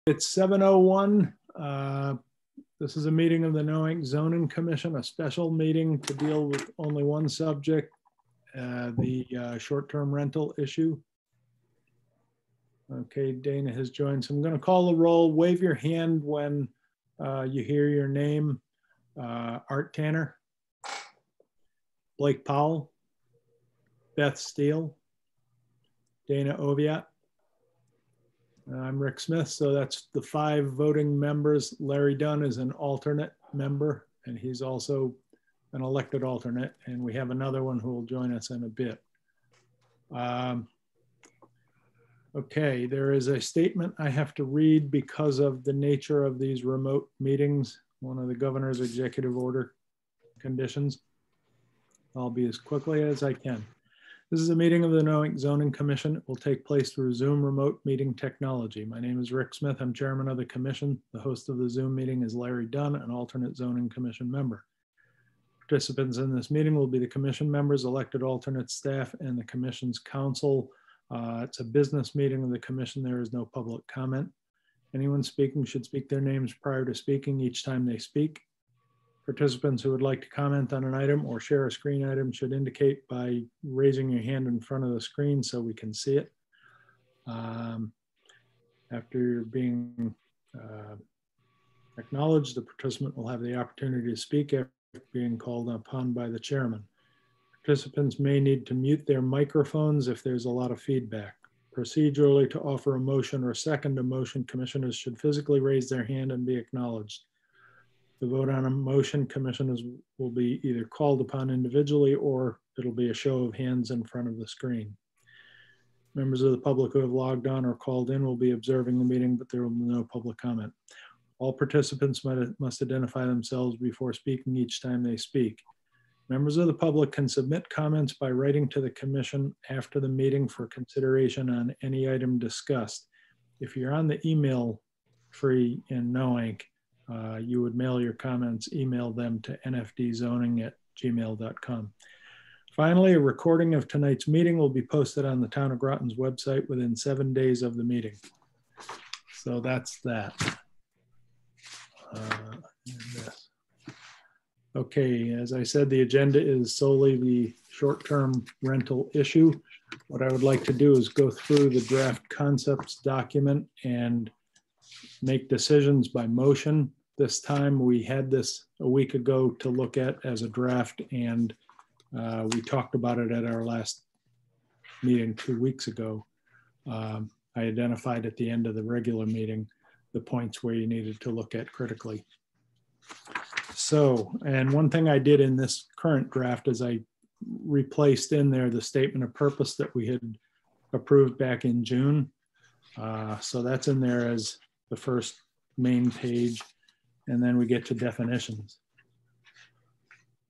It's 7:01. This is a meeting of the Noank Zoning Commission, a special meeting to deal with only one subject, the short-term rental issue. Okay, Dana has joined. So I'm going to call the roll. Wave your hand when you hear your name. Art Tanner, Blake Powell, Beth Steele, Dana Oviatt. I'm Rick Smith, so that's the 5 voting members. Larry Dunn is an alternate member, and he's also an elected alternate, and we have another one who will join us in a bit. Okay, there is a statement I have to read because of the nature of these remote meetings, one of the governor's executive order conditions. I'll be as quickly as I can. This is a meeting of the Noank Zoning Commission. It will take place through Zoom remote meeting technology. My name is Rick Smith. I'm chairman of the commission. The host of the Zoom meeting is Larry Dunn, an alternate zoning commission member. Participants in this meeting will be the commission members, elected alternate staff, and the commission's council. It's a business meeting of the commission. There is no public comment. Anyone speaking should speak their names prior to speaking each time they speak. Participants who would like to comment on an item or share a screen item should indicate by raising your hand in front of the screen so we can see it. After being acknowledged, the participant will have the opportunity to speak after being called upon by the chairman. Participants may need to mute their microphones if there's a lot of feedback. Procedurally, to offer a motion or second a motion, commissioners should physically raise their hand and be acknowledged. The vote on a motion, commissioners will be either called upon individually or it'll be a show of hands in front of the screen. Members of the public who have logged on or called in will be observing the meeting, but there will be no public comment. All participants must identify themselves before speaking each time they speak. Members of the public can submit comments by writing to the commission after the meeting for consideration on any item discussed. If you're on the email free in Noank, you would mail your comments, email them to nfdzoning@gmail.com. Finally, a recording of tonight's meeting will be posted on the Town of Groton's website within 7 days of the meeting. So that's that. Okay, as I said, the agenda is solely the short-term rental issue. What I would like to do is go through the draft concepts document and make decisions by motion. This time we had this a week ago to look at as a draft, and we talked about it at our last meeting 2 weeks ago. I identified at the end of the regular meeting the points where you needed to look at critically. So, and one thing I did in this current draft is I replaced in there the statement of purpose that we had approved back in June. So that's in there as the first main page. And then we get to definitions.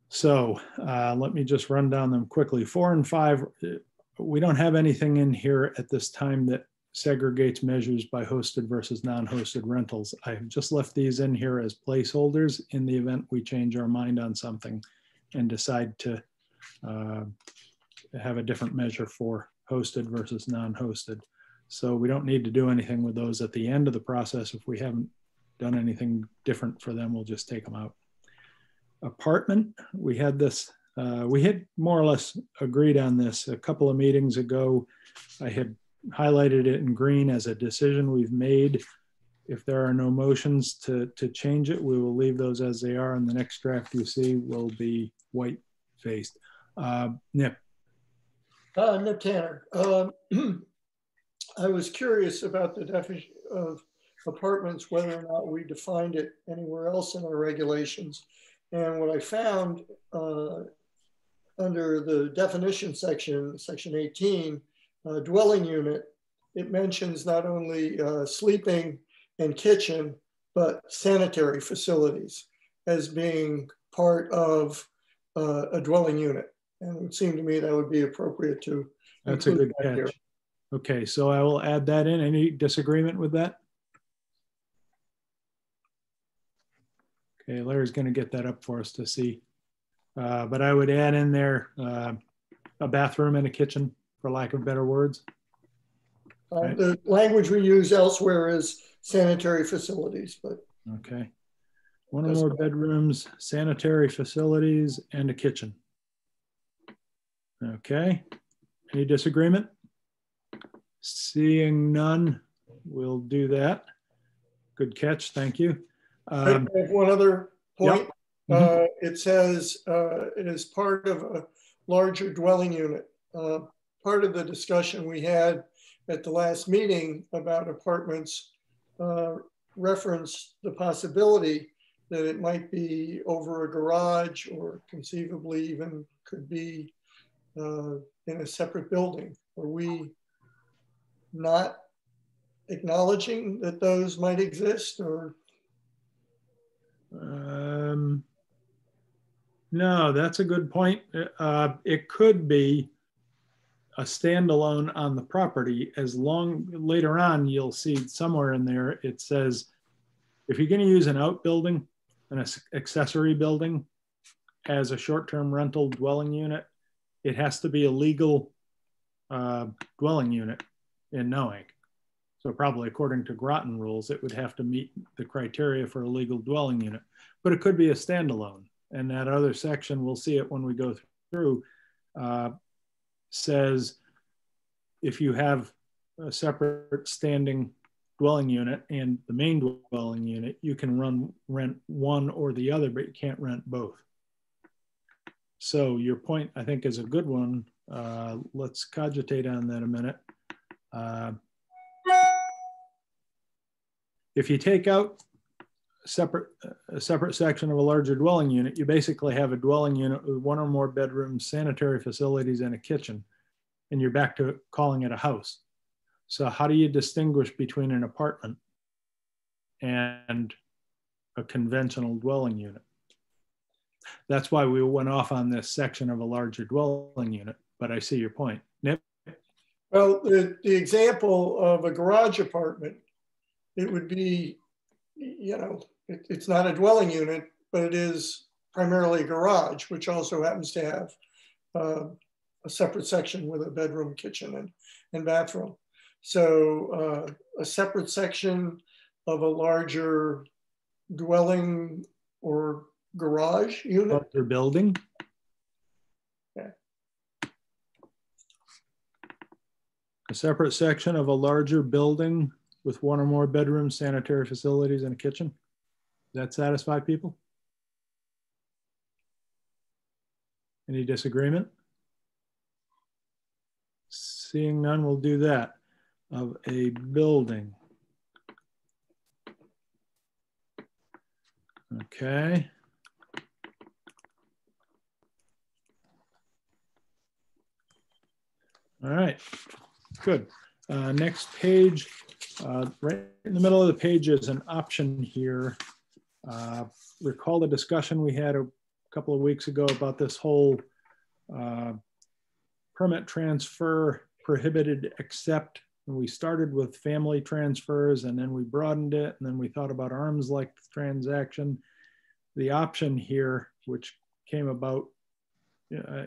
So let me just run down them quickly. 4 and 5, we don't have anything in here at this time that segregates measures by hosted versus non-hosted rentals. I've just left these in here as placeholders in the event we change our mind on something and decide to have a different measure for hosted versus non-hosted. So we don't need to do anything with those at the end of the process. If we haven't done anything different for them, we'll just take them out. Apartment, we had this, we had more or less agreed on this a couple of meetings ago. I had highlighted it in green as a decision we've made. If there are no motions to change it, we will leave those as they are, and the next draft you see will be white-faced. Nip. Nip Tanner. I was curious about the definition of apartments, whether or not we defined it anywhere else in our regulations. And what I found under the definition section, section 18, dwelling unit, it mentions not only sleeping and kitchen, but sanitary facilities as being part of a dwelling unit. And it would seem to me that would be appropriate to. That's a good catch. Here. Okay, so I will add that in. Any disagreement with that? Okay, Larry's going to get that up for us to see. But I would add in there a bathroom and a kitchen, for lack of better words. The language we use elsewhere is sanitary facilities, but. Okay. One or more bedrooms, sanitary facilities, and a kitchen. Okay. Any disagreement? Seeing none, we'll do that. Good catch. Thank you. I have one other point. Yep. It says it is part of a larger dwelling unit. Part of the discussion we had at the last meeting about apartments referenced the possibility that it might be over a garage, or conceivably even could be in a separate building. Are we not acknowledging that those might exist, or? No, that's a good point. It could be a standalone on the property, as long later on you'll see somewhere in there it says if you're going to use an outbuilding, an accessory building as a short-term rental dwelling unit, it has to be a legal dwelling unit in Noank. So probably according to Groton rules, it would have to meet the criteria for a legal dwelling unit, but it could be a standalone. And that other section, we'll see it when we go through, says if you have a separate standing dwelling unit and the main dwelling unit, you can rent one or the other, but you can't rent both. So your point, I think, is a good one. Let's cogitate on that a minute. If you take out a separate section of a larger dwelling unit, you basically have a dwelling unit with one or more bedrooms, sanitary facilities, and a kitchen, and you're back to calling it a house. So how do you distinguish between an apartment and a conventional dwelling unit? That's why we went off on this section of a larger dwelling unit, but I see your point. Nip? Well, the example of a garage apartment, it would be, you know, it's not a dwelling unit, but it is primarily a garage, which also happens to have a separate section with a bedroom, kitchen, and bathroom. So a separate section of a larger dwelling or garage unit. Larger building. Yeah. A separate section of a larger building with one or more bedrooms, sanitary facilities, and a kitchen. Does that satisfy people? Any disagreement? Seeing none, we'll do that. Of a building. Okay. All right, good. Next page, right in the middle of the page is an option here. Recall the discussion we had a couple of weeks ago about this whole permit transfer prohibited except, and we started with family transfers and then we broadened it and then we thought about arms length transaction. The option here, which came about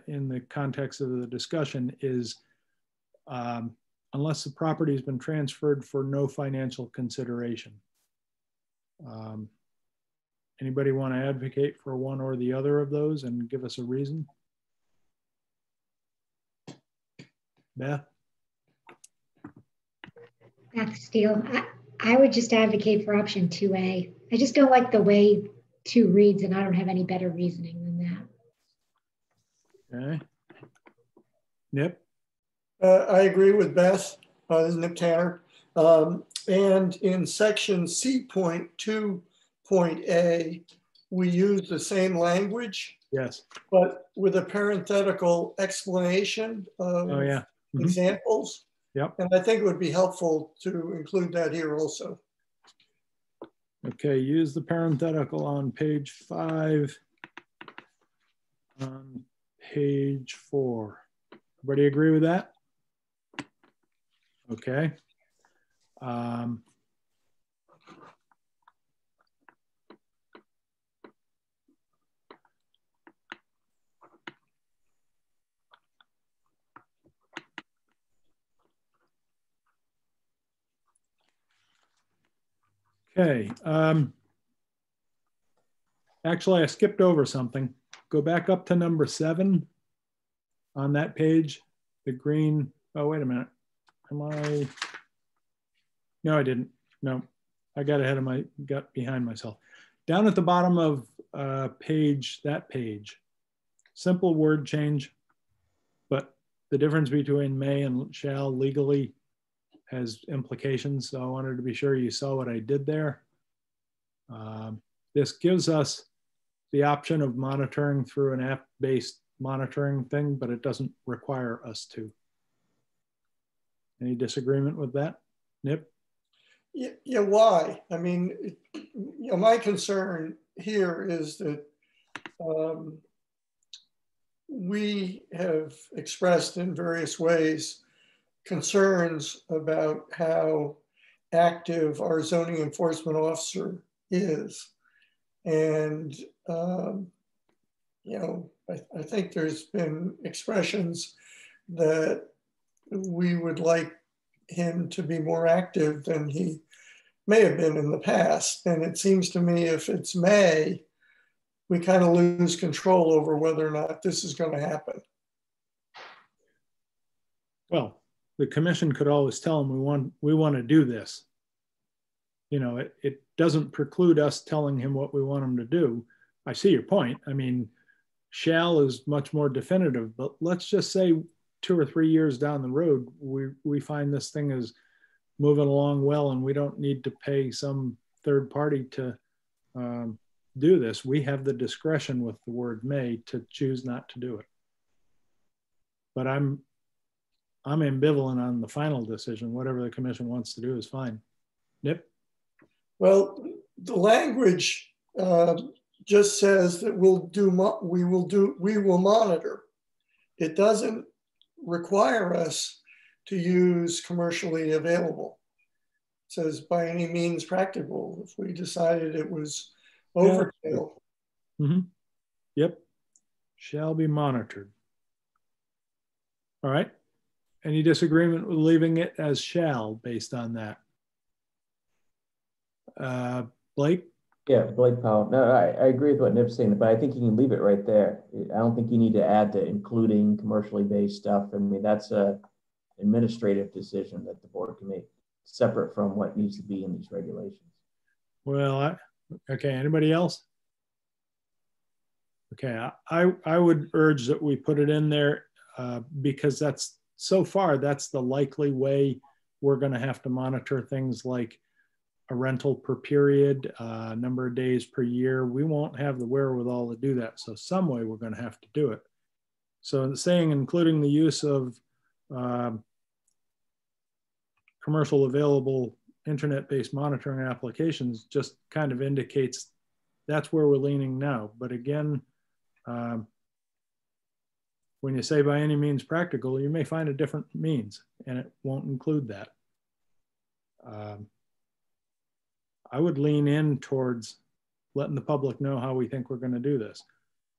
in the context of the discussion, is unless the property has been transferred for no financial consideration. Anybody want to advocate for one or the other of those and give us a reason? Beth? Beth Steele. I would just advocate for option 2A. I just don't like the way 2 reads, and I don't have any better reasoning than that. Okay. Nip? I agree with Beth. This is Nip Tanner. And in section C.2.A, we use the same language. Yes. But with a parenthetical explanation of examples. Yep. And I think it would be helpful to include that here also. Okay, use the parenthetical on page 5, on page 4. Everybody agree with that? Okay. Okay. Actually, I skipped over something. Go back up to number 7 on that page. The green. Oh, wait a minute. Am I? No, I didn't. No, I got behind myself. Down at the bottom of that page, simple word change, but the difference between may and shall legally has implications. So I wanted to be sure you saw what I did there. This gives us the option of monitoring through an app-based monitoring thing, but it doesn't require us to. Any disagreement with that, Nip? Yeah, why? I mean, my concern here is that we have expressed in various ways concerns about how active our zoning enforcement officer is. And, I think there's been expressions that we would like him to be more active than he may have been in the past. And it seems to me if it's May, we kind of lose control over whether or not this is going to happen. Well, the commission could always tell him we want to do this. It doesn't preclude us telling him what we want him to do. I see your point. I mean, shall is much more definitive, but let's just say 2 or 3 years down the road, we find this thing is moving along well and we don't need to pay some third party to do this. We have the discretion with the word may to choose not to do it. But I'm ambivalent on the final decision. Whatever the commission wants to do is fine. Nip? Well, the language just says that we will monitor. It doesn't require us to use commercially available. It says by any means practicable. If we decided it was overkill. Mm-hmm. Yep. Shall be monitored. All right. Any disagreement with leaving it as shall based on that? Blake? Yeah, Blake Powell. No, I agree with what Nip's saying, but I think you can leave it right there. I don't think you need to add to including commercially based stuff. I mean, that's a administrative decision that the board can make separate from what needs to be in these regulations. Well, okay, anybody else? Okay, I would urge that we put it in there because that's the likely way we're going to have to monitor things like a rental per period, number of days per year. We won't have the wherewithal to do that. So some way we're going to have to do it. So saying including the use of commercial available internet-based monitoring applications just kind of indicates that's where we're leaning now. But again, when you say by any means practical, you may find a different means and it won't include that. I would lean in towards letting the public know how we think we're going to do this.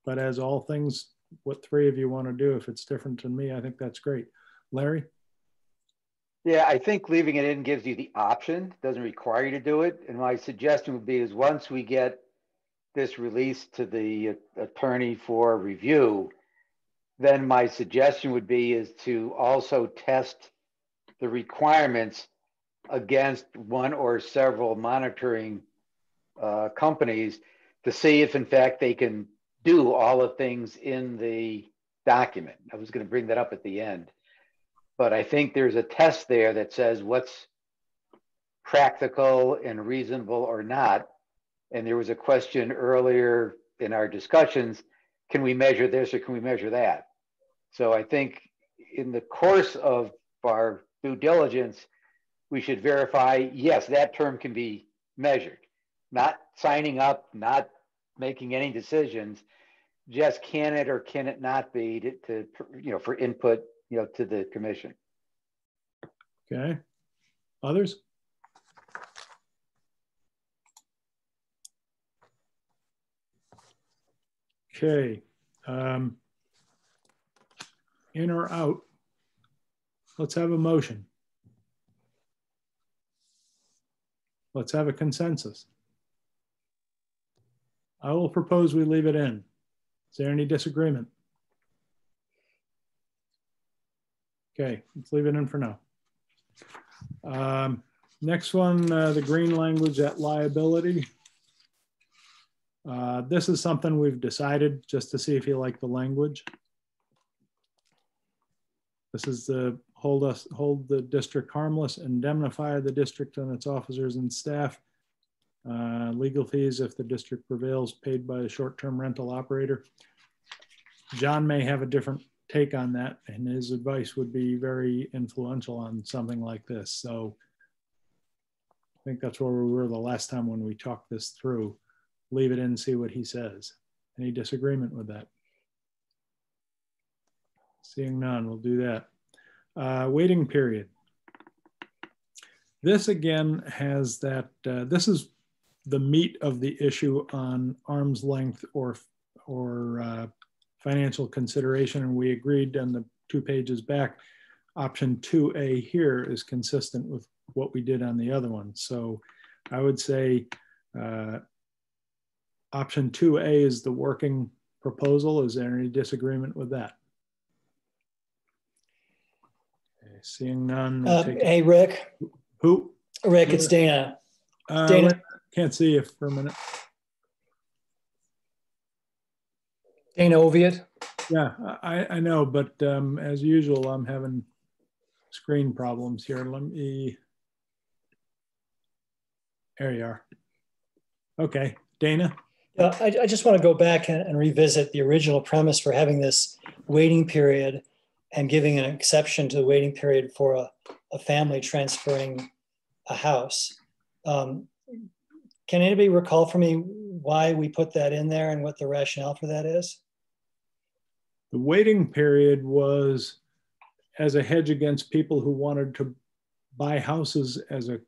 But as all things, what 3 of you want to do, if it's different than me, I think that's great. Larry? Yeah, I think leaving it in gives you the option, doesn't require you to do it. And my suggestion would be is once we get this released to the attorney for review, then my suggestion would be is to also test the requirements against one or several monitoring companies to see if in fact they can do all the things in the document. I was going to bring that up at the end, but I think there's a test there that says what's practical and reasonable or not. And there was a question earlier in our discussions, can we measure this or can we measure that? So I think in the course of our due diligence, we should verify, yes, that term can be measured, not signing up, not making any decisions, just can it or can it not be to for input, to the commission. Okay. Others? Okay. In or out? Let's have a motion. Let's have a consensus. I will propose we leave it in. Is there any disagreement? Okay, let's leave it in for now. Next one, the green language at liability. This is something we've decided just to see if you like the language. This is the hold the district harmless, indemnify the district and its officers and staff. Legal fees if the district prevails, paid by a short-term rental operator. John may have a different take on that, and his advice would be very influential on something like this. So I think that's where we were the last time when we talked this through. Leave it in, see what he says. Any disagreement with that? Seeing none, we'll do that. Waiting period. This again has that, this is the meat of the issue on arm's length or financial consideration. And we agreed on the 2 pages back, option 2A here is consistent with what we did on the other one. So I would say option 2A is the working proposal. Is there any disagreement with that? Okay, seeing none. Hey, Rick. Who? Rick, it's Dana. Dana. Can't see you for a minute. Dana Oviatt. Yeah, I know, but as usual, I'm having screen problems here. Let me, there you are. Okay, Dana. Yeah, I just want to go back and revisit the original premise for having this waiting period and giving an exception to the waiting period for a family transferring a house. Can anybody recall for me why we put that in there and what the rationale for that is? The waiting period was as a hedge against people who wanted to buy houses as a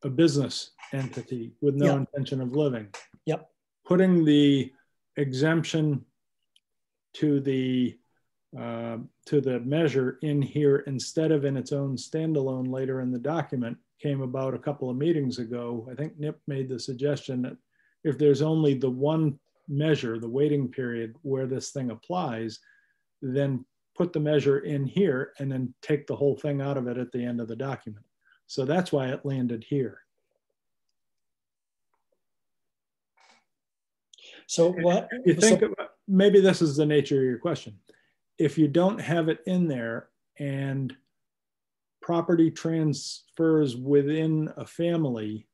business entity with no intention of living. Yep. Putting the exemption to the measure in here instead of in its own standalone later in the document came about a couple of meetings ago. I think Nip made the suggestion that if there's only the one measure, the waiting period where this thing applies, then put the measure in here and then take the whole thing out of it at the end of the document. So that's why it landed here. So what? You think about, maybe this is the nature of your question. If you don't have it in there and property transfers within a family,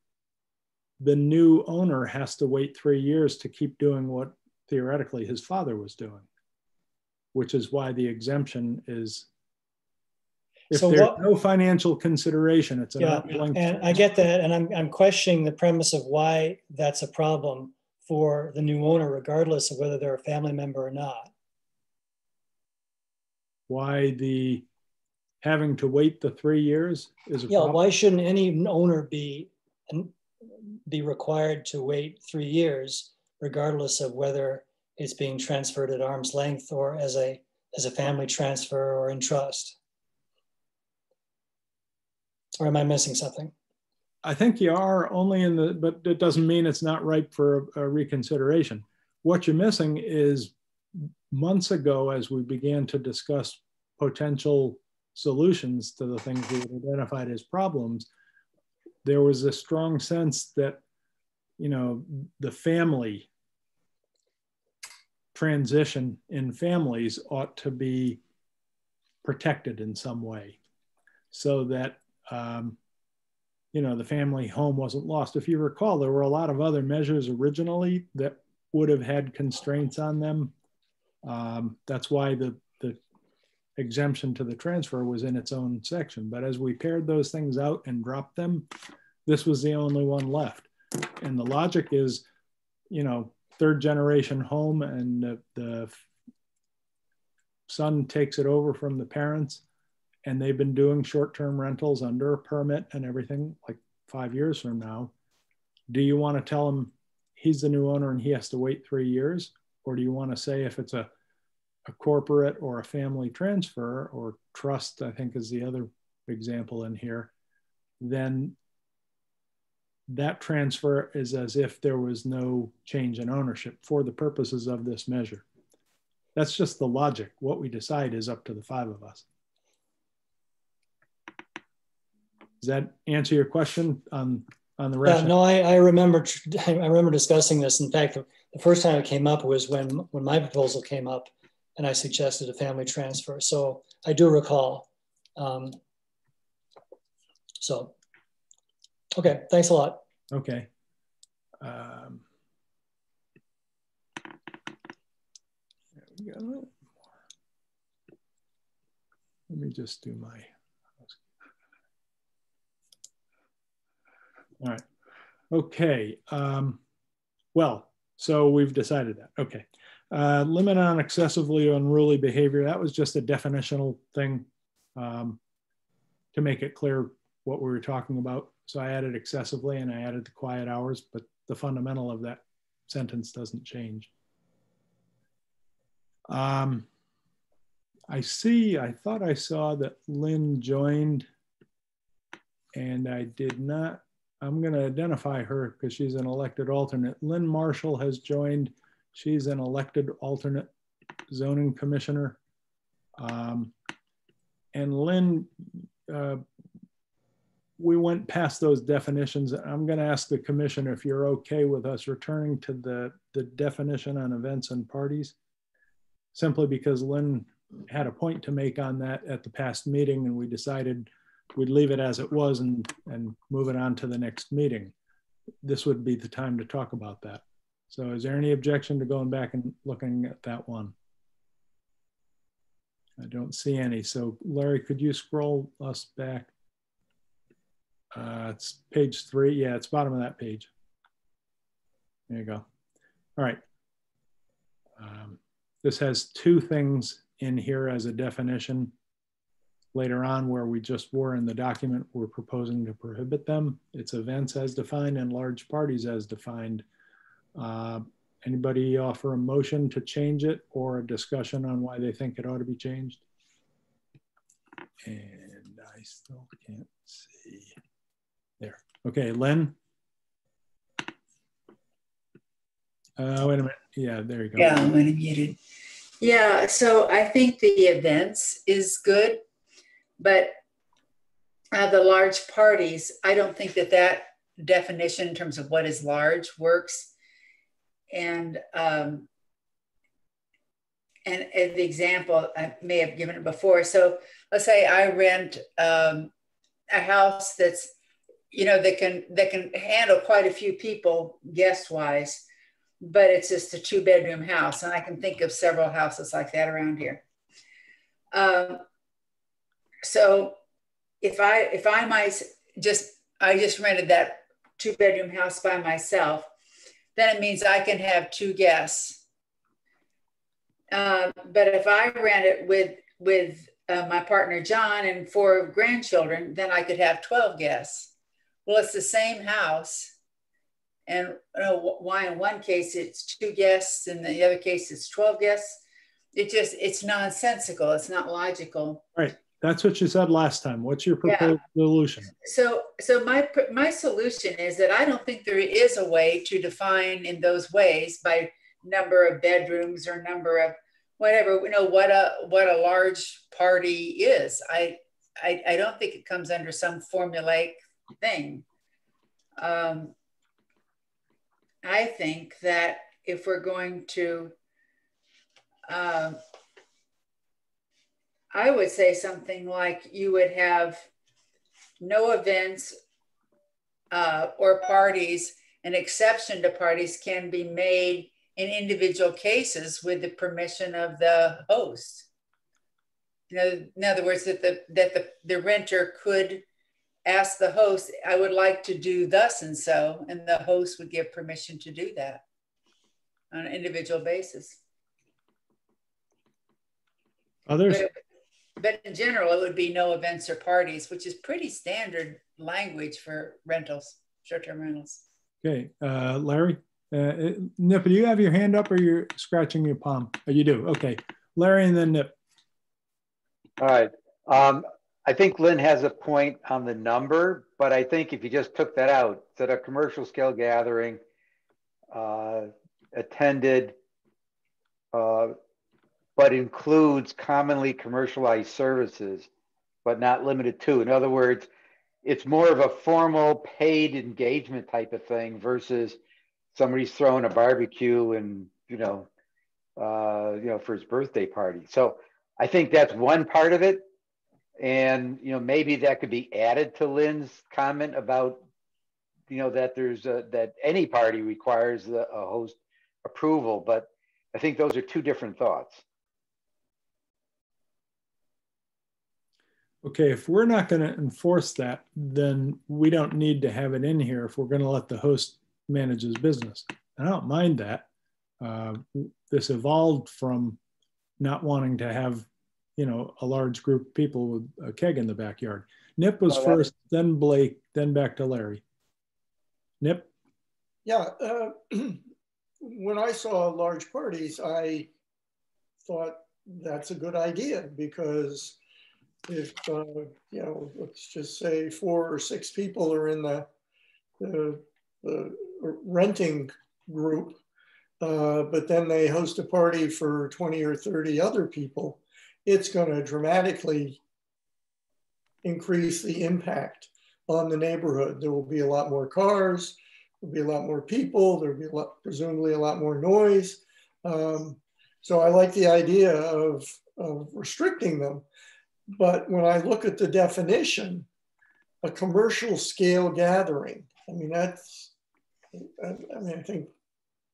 the new owner has to wait 3 years to keep doing what theoretically his father was doing, which is why the exemption is, if so there's no financial consideration, it's an and I get that, and I'm questioning the premise of why that's a problem for the new owner, regardless of whether they're a family member or not. Why the having to wait the 3 years is a problem? Why shouldn't any owner be required to wait 3 years, regardless of whether it's being transferred at arm's length or as a family transfer or in trust? Or am I missing something? I think you are only in the, but it doesn't mean it's not ripe for a reconsideration. What you're missing is months ago, as we began to discuss potential solutions to the things we identified as problems, there was a strong sense that, you know, the family transition in families ought to be protected in some way so that, you know, the family home wasn't lost. If you recall, there were a lot of other measures originally that would have had constraints on them. That's why the exemption to the transfer was in its own section. But as we paired those things out and dropped them, this was the only one left. And the logic is, you know, 3rd generation home, and the son takes it over from the parents, and they've been doing short-term rentals under a permit and everything like 5 years from now. Do you want to tell him he's the new owner and he has to wait 3 years? Or do you want to say if it's a corporate or a family transfer or trust, I think is the other example in here, then that transfer is as if there was no change in ownership for the purposes of this measure. That's just the logic. What we decide is up to the 5 of us. Does that answer your question on the rest? No, I remember discussing this. In fact, the first time it came up was when my proposal came up and I suggested a family transfer. So I do recall. Okay, thanks a lot. Okay. Let me just do my. All right. Okay. Well, so we've decided that. Okay. Limit on excessively unruly behavior. That was just a definitional thing to make it clear what we were talking about. So I added excessively and I added the quiet hours, but the fundamental of that sentence doesn't change. I thought I saw that Lynn joined and I did not. I'm going to identify her because she's an elected alternate. Lynn Marshall has joined. She's an elected alternate zoning commissioner. And Lynn, we went past those definitions. I'm going to ask the commission if you're okay with us returning to the definition on events and parties, simply because Lynn had a point to make on that at the past meeting and we decided we'd leave it as it was and move it on to the next meeting. This would be the time to talk about that. So is there any objection to going back and looking at that one? I don't see any. So Larry, could you scroll us back? It's page 3. Yeah, it's bottom of that page. There you go. All right. This has 2 things in here as a definition. Later on, where we just were in the document, we're proposing to prohibit them. It's events as defined and large parties as defined. Anybody offer a motion to change it or a discussion on why they think it ought to be changed? And I still can't see. There. Okay, Lynn. Wait a minute. Yeah, there you go. Yeah, I'm unmuted. Yeah, so I think the events is good, but the large parties, I don't think that definition in terms of what is large works. And the example, I may have given it before. So let's say I rent a house that's, that can handle quite a few people guest-wise, but it's just a 2-bedroom house. And I can think of several houses like that around here. So if I just rented that 2-bedroom house by myself, then it means I can have 2 guests. But if I rent it with my partner, John, and 4 grandchildren, then I could have 12 guests. Well, it's the same house. And why in one case it's 2 guests and the other case it's 12 guests? It's nonsensical. It's not logical. Right. That's what you said last time. What's your proposed solution? So my solution is that I don't think there is a way to define in those ways by number of bedrooms or number of whatever, what a large party is. I don't think it comes under some formulaic thing. I think that if we're going to, I would say something like you would have no events or parties. An exception to parties can be made in individual cases with the permission of the host. In other words, that the renter could ask the host, I would like to do thus and so, and the host would give permission to do that on an individual basis. Others? But in general, it would be no events or parties, which is pretty standard language for rentals, short-term rentals. Okay, Larry? Nip, do you have your hand up or you're scratching your palm? Oh, you do, okay. Larry and then Nip. All right. I think Lynn has a point on the number, but I think if you just took that out, that a commercial scale gathering attended, but includes commonly commercialized services, but not limited to. In other words, it's more of a formal paid engagement type of thing versus somebody's throwing a barbecue and, for his birthday party. So I think that's one part of it. And, maybe that could be added to Lynn's comment about, that there's that any party requires a host approval, but I think those are two different thoughts. Okay, if we're not going to enforce that, then we don't need to have it in here if we're going to let the host manage his business. I don't mind that. This evolved from not wanting to have, a large group of people with a keg in the backyard. Nip was first, then Blake, then back to Larry. Nip? Yeah, when I saw large parties, I thought that's a good idea because if, let's just say 4 or 6 people are in the renting group, but then they host a party for 20 or 30 other people, it's going to dramatically increase the impact on the neighborhood. There will be a lot more cars, there'll be a lot more people, there'll be presumably a lot more noise. So I like the idea of restricting them. But when I look at the definition, a commercial scale gathering, I think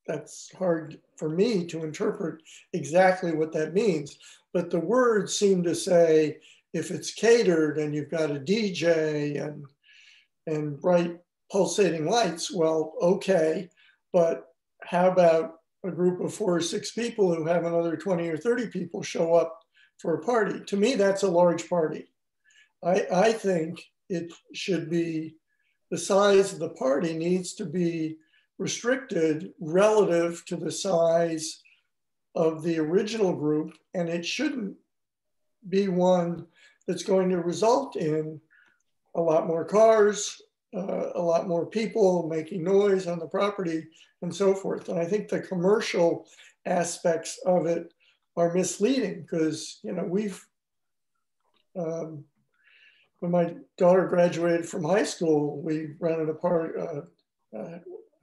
that's hard for me to interpret exactly what that means. But the words seem to say, if it's catered and you've got a DJ and bright pulsating lights, well, okay. But how about a group of 4 or 6 people who have another 20 or 30 people show up for a party? To me, that's a large party. I think it should be, the size of the party needs to be restricted relative to the size of the original group, and it shouldn't be one that's going to result in a lot more cars, a lot more people making noise on the property and so forth. And I think the commercial aspects of it are misleading because, when my daughter graduated from high school, we rented a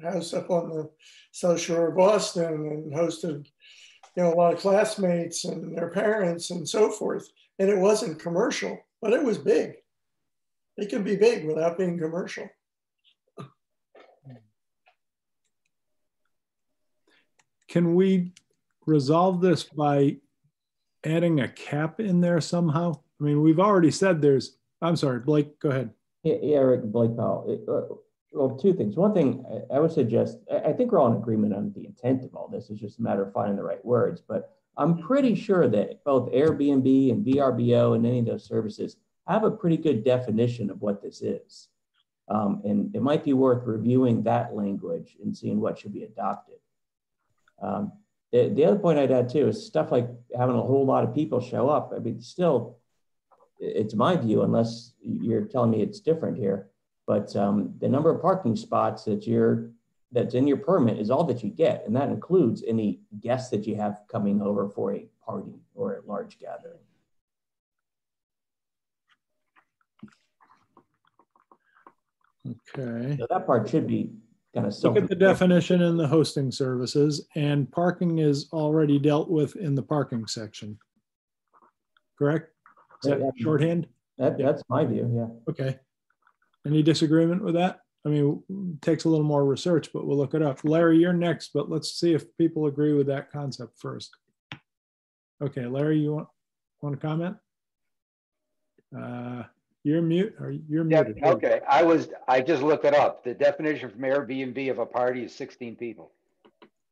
house up on the South Shore of Boston and hosted, a lot of classmates and their parents and so forth. And it wasn't commercial, but it was big. It can be big without being commercial. Can we resolve this by adding a cap in there somehow? I mean, we've already said I'm sorry, Blake, go ahead. Yeah, Rick, Blake Powell. Well, 2 things. One thing I would suggest, I think we're all in agreement on the intent of all this. It's just a matter of finding the right words. But I'm pretty sure that both Airbnb and VRBO and any of those services have a pretty good definition of what this is. And it might be worth reviewing that language and seeing what should be adopted. The other point I'd add too is stuff like having a whole lot of people show up. I mean, still, it's my view, unless you're telling me it's different here, but the number of parking spots that's in your permit is all that you get. And that includes any guests that you have coming over for a party or a large gathering. Okay. So that part should be kind of look at the definition in the hosting services, and parking is already dealt with in the parking section. Correct? Is that shorthand? That's my view, yeah. Okay. Any disagreement with that? I mean, it takes a little more research, but we'll look it up. Larry, you're next, but let's see if people agree with that concept first. Okay, Larry, you want to comment? You're mute, or you're muted. Okay, I just looked it up. The definition from Airbnb of a party is 16 people.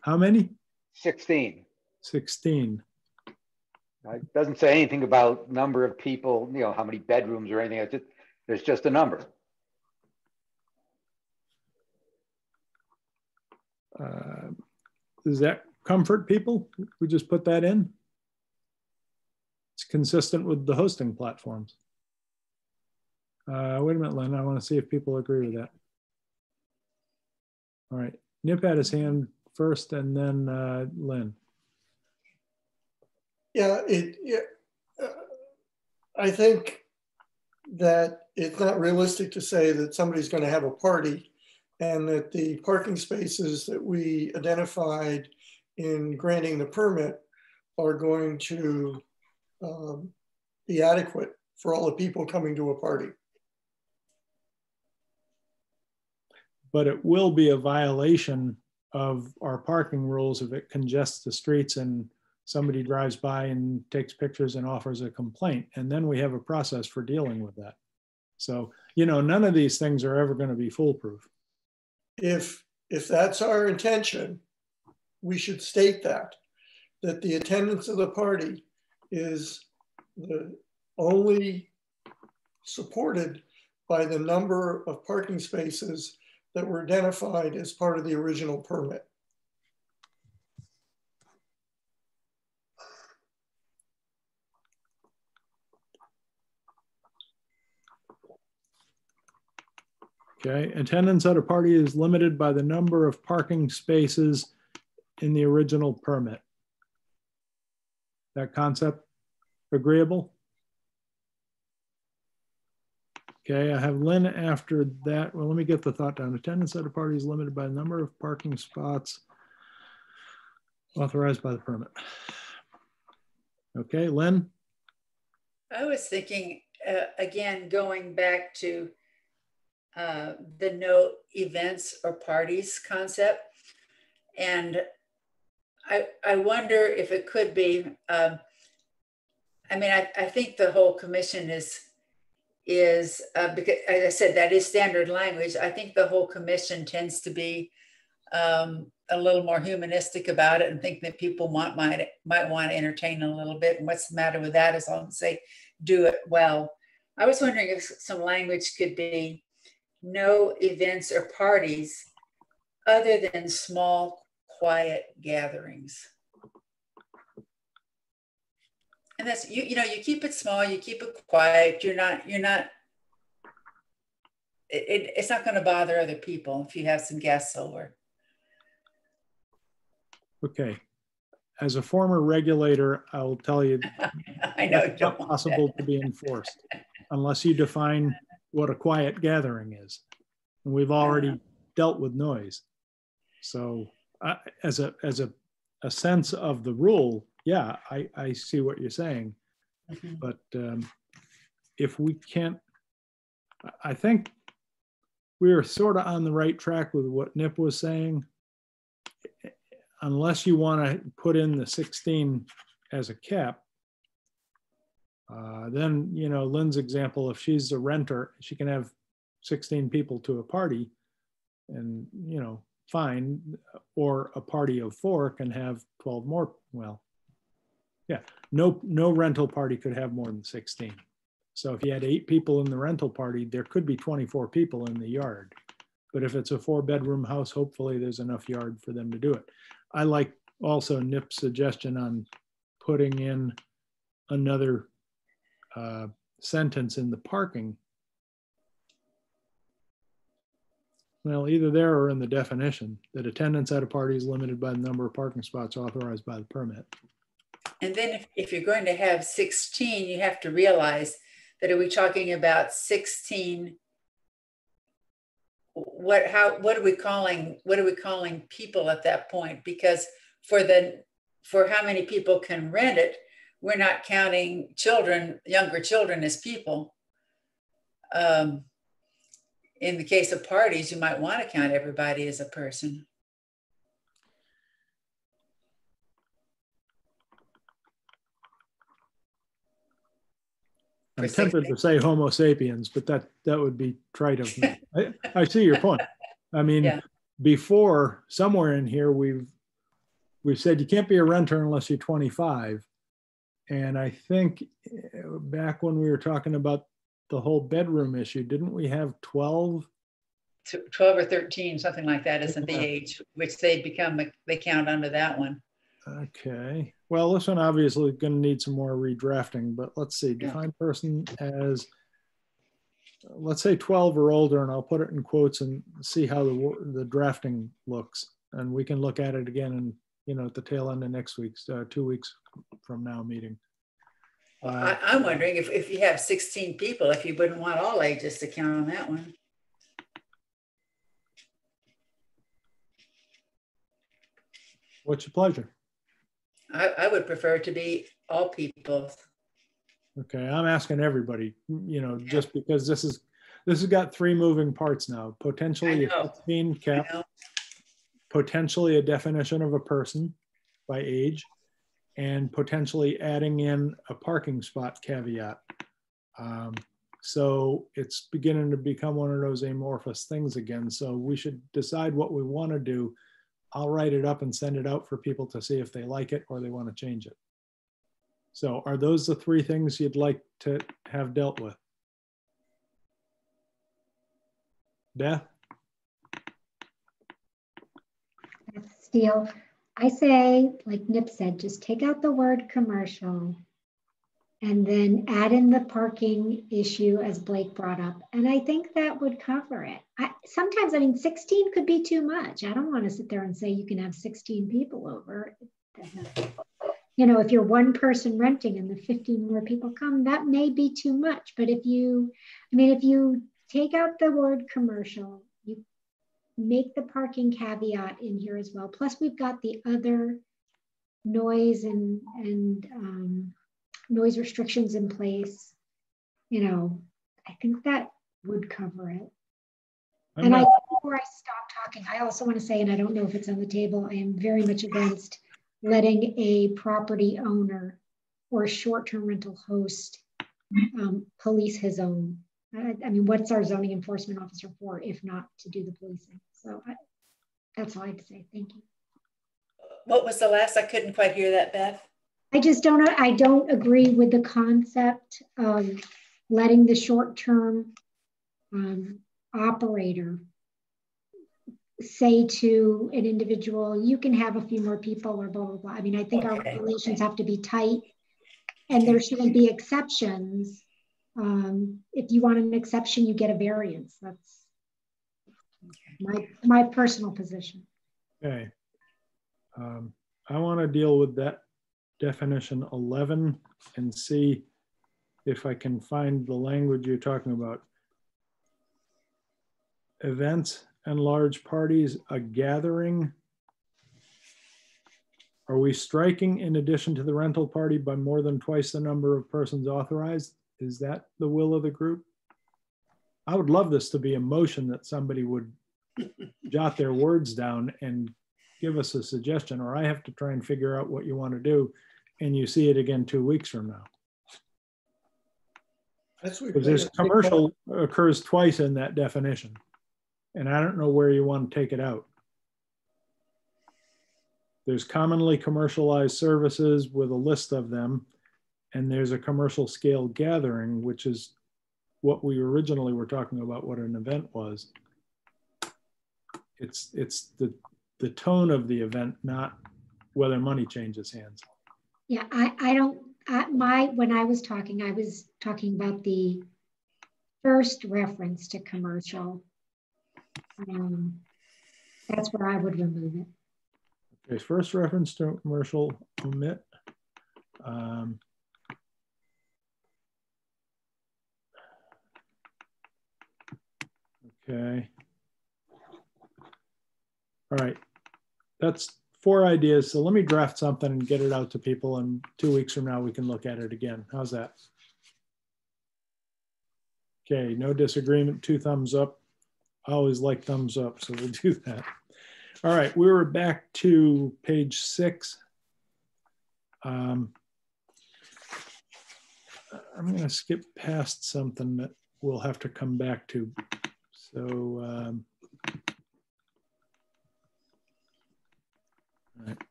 How many? 16. 16. It doesn't say anything about number of people, how many bedrooms or anything. There's just a number. Does that comfort people? We just put that in? It's consistent with the hosting platforms. Wait a minute, Lynn, I want to see if people agree with that. All right, Nip had his hand first and then Lynn. Yeah, I think that it's not realistic to say that somebody's going to have a party and that the parking spaces that we identified in granting the permit are going to be adequate for all the people coming to a party. But it will be a violation of our parking rules if it congests the streets and somebody drives by and takes pictures and offers a complaint. And then we have a process for dealing with that. So, you know, none of these things are ever going to be foolproof. If that's our intention, we should state that the attendance of the party is only supported by the number of parking spaces that were identified as part of the original permit. Okay, attendance at a party is limited by the number of parking spaces in the original permit. That concept agreeable? Okay, I have Lynn after that. Well, let me get the thought down. Attendance at a party is limited by the number of parking spots authorized by the permit. Okay, Lynn? I was thinking, again, going back to the no events or parties concept. And I wonder if it could be, I mean, I think the whole commission is because, as I said, that is standard language. I think the whole commission tends to be a little more humanistic about it and think that people might want to entertain a little bit. And what's the matter with that, as long as they do it well. I was wondering if some language could be no events or parties other than small, quiet gatherings. And that's, you know, you keep it small, you keep it quiet. It's not going to bother other people if you have some guests over. Okay. As a former regulator, I will tell you I know it's not possible to be enforced unless you define what a quiet gathering is. And we've already dealt with noise. So as a sense of the rule, yeah, I see what you're saying. Mm-hmm. But if we can't, I think we are sort of on the right track with what Nip was saying. Unless you want to put in the 16 as a cap, then, you know, Lynn's example, if she's a renter, she can have 16 people to a party and, you know, fine. Or a party of 4 can have 12 more. Well, yeah, no rental party could have more than 16. So if you had 8 people in the rental party, there could be 24 people in the yard. But if it's a 4-bedroom house, hopefully there's enough yard for them to do it. I like also Nip's suggestion on putting in another sentence in the parking. Well, either there or in the definition that attendance at a party is limited by the number of parking spots authorized by the permit. And then if you're going to have 16, you have to realize that, are we talking about 16? What are we calling people at that point? Because for how many people can rent it, we're not counting younger children as people. In the case of parties, you might want to count everybody as a person. I'm tempted to say Homo sapiens, but that would be trite of me. I see your point. I mean, yeah. Before, somewhere in here, we've said you can't be a renter unless you're 25. And I think back when we were talking about the whole bedroom issue, didn't we have 12? 12 or 13, something like that isn't the age, which they count under that one. Okay. Well, this one obviously going to need some more redrafting, but let's see. Define person as let's say 12 or older, and I'll put it in quotes and see how the drafting looks. And we can look at it again and, you know, at the tail end of next week's, 2 weeks from now meeting. I'm wondering if you have 16 people, if you wouldn't want all ages to count on that one. What's your pleasure? I would prefer it to be all people. Okay, I'm asking everybody, you know, just because this has got 3 moving parts now. Potentially a 16 cap, potentially a definition of a person by age, and potentially adding in a parking spot caveat. So it's beginning to become one of those amorphous things again. So we should decide what we want to do. I'll write it up and send it out for people to see if they like it or they want to change it. So are those the 3 things you'd like to have dealt with? Beth? Steele, I say, like Nip said, just take out the word commercial and then add in the parking issue as Blake brought up. And I think that would cover it. Sometimes, I mean, 16 could be too much. I don't want to sit there and say you can have 16 people over. You know, if you're one person renting and the 15 more people come, that may be too much. But if you take out the word commercial, you make the parking caveat in here as well. Plus we've got the other noise and noise restrictions in place. You know, I think that would cover it. And before I stop talking, I also want to say, and I don't know if it's on the table, I am very much against letting a property owner or a short-term rental host police his own. I mean, what's our zoning enforcement officer for if not to do the policing? So that's all I have to say. Thank you. What was the last? I couldn't quite hear that, Beth. I don't agree with the concept of letting the short-term operator say to an individual, you can have a few more people or blah, blah, blah. I mean, I think our regulations have to be tight and there shouldn't be exceptions. If you want an exception, you get a variance. That's my personal position. Okay. I want to deal with that definition 11 and see if I can find the language you're talking about. Events and large parties, a gathering. Are we striking in addition to the rental party by more than twice the number of persons authorized? Is that the will of the group? I would love this to be a motion that somebody would jot their words down and give us a suggestion, or I have to try and figure out what you want to do and you see it again 2 weeks from now. Because there's commercial occurs twice in that definition. And I don't know where you want to take it out. There's commonly commercialized services with a list of them. And there's a commercial scale gathering, which is what we originally were talking about, what an event was. It's the tone of the event, not whether money changes hands. Yeah, when I was talking about the first reference to commercial. That's where I would remove it. Okay, first reference to commercial, omit. Okay. All right, that's 4 ideas. So let me draft something and get it out to people, and 2 weeks from now we can look at it again. How's that? Okay, no disagreement, 2 thumbs up. I always like thumbs up, so we'll do that. All right, we were back to page 6. I'm going to skip past something that we'll have to come back to. So,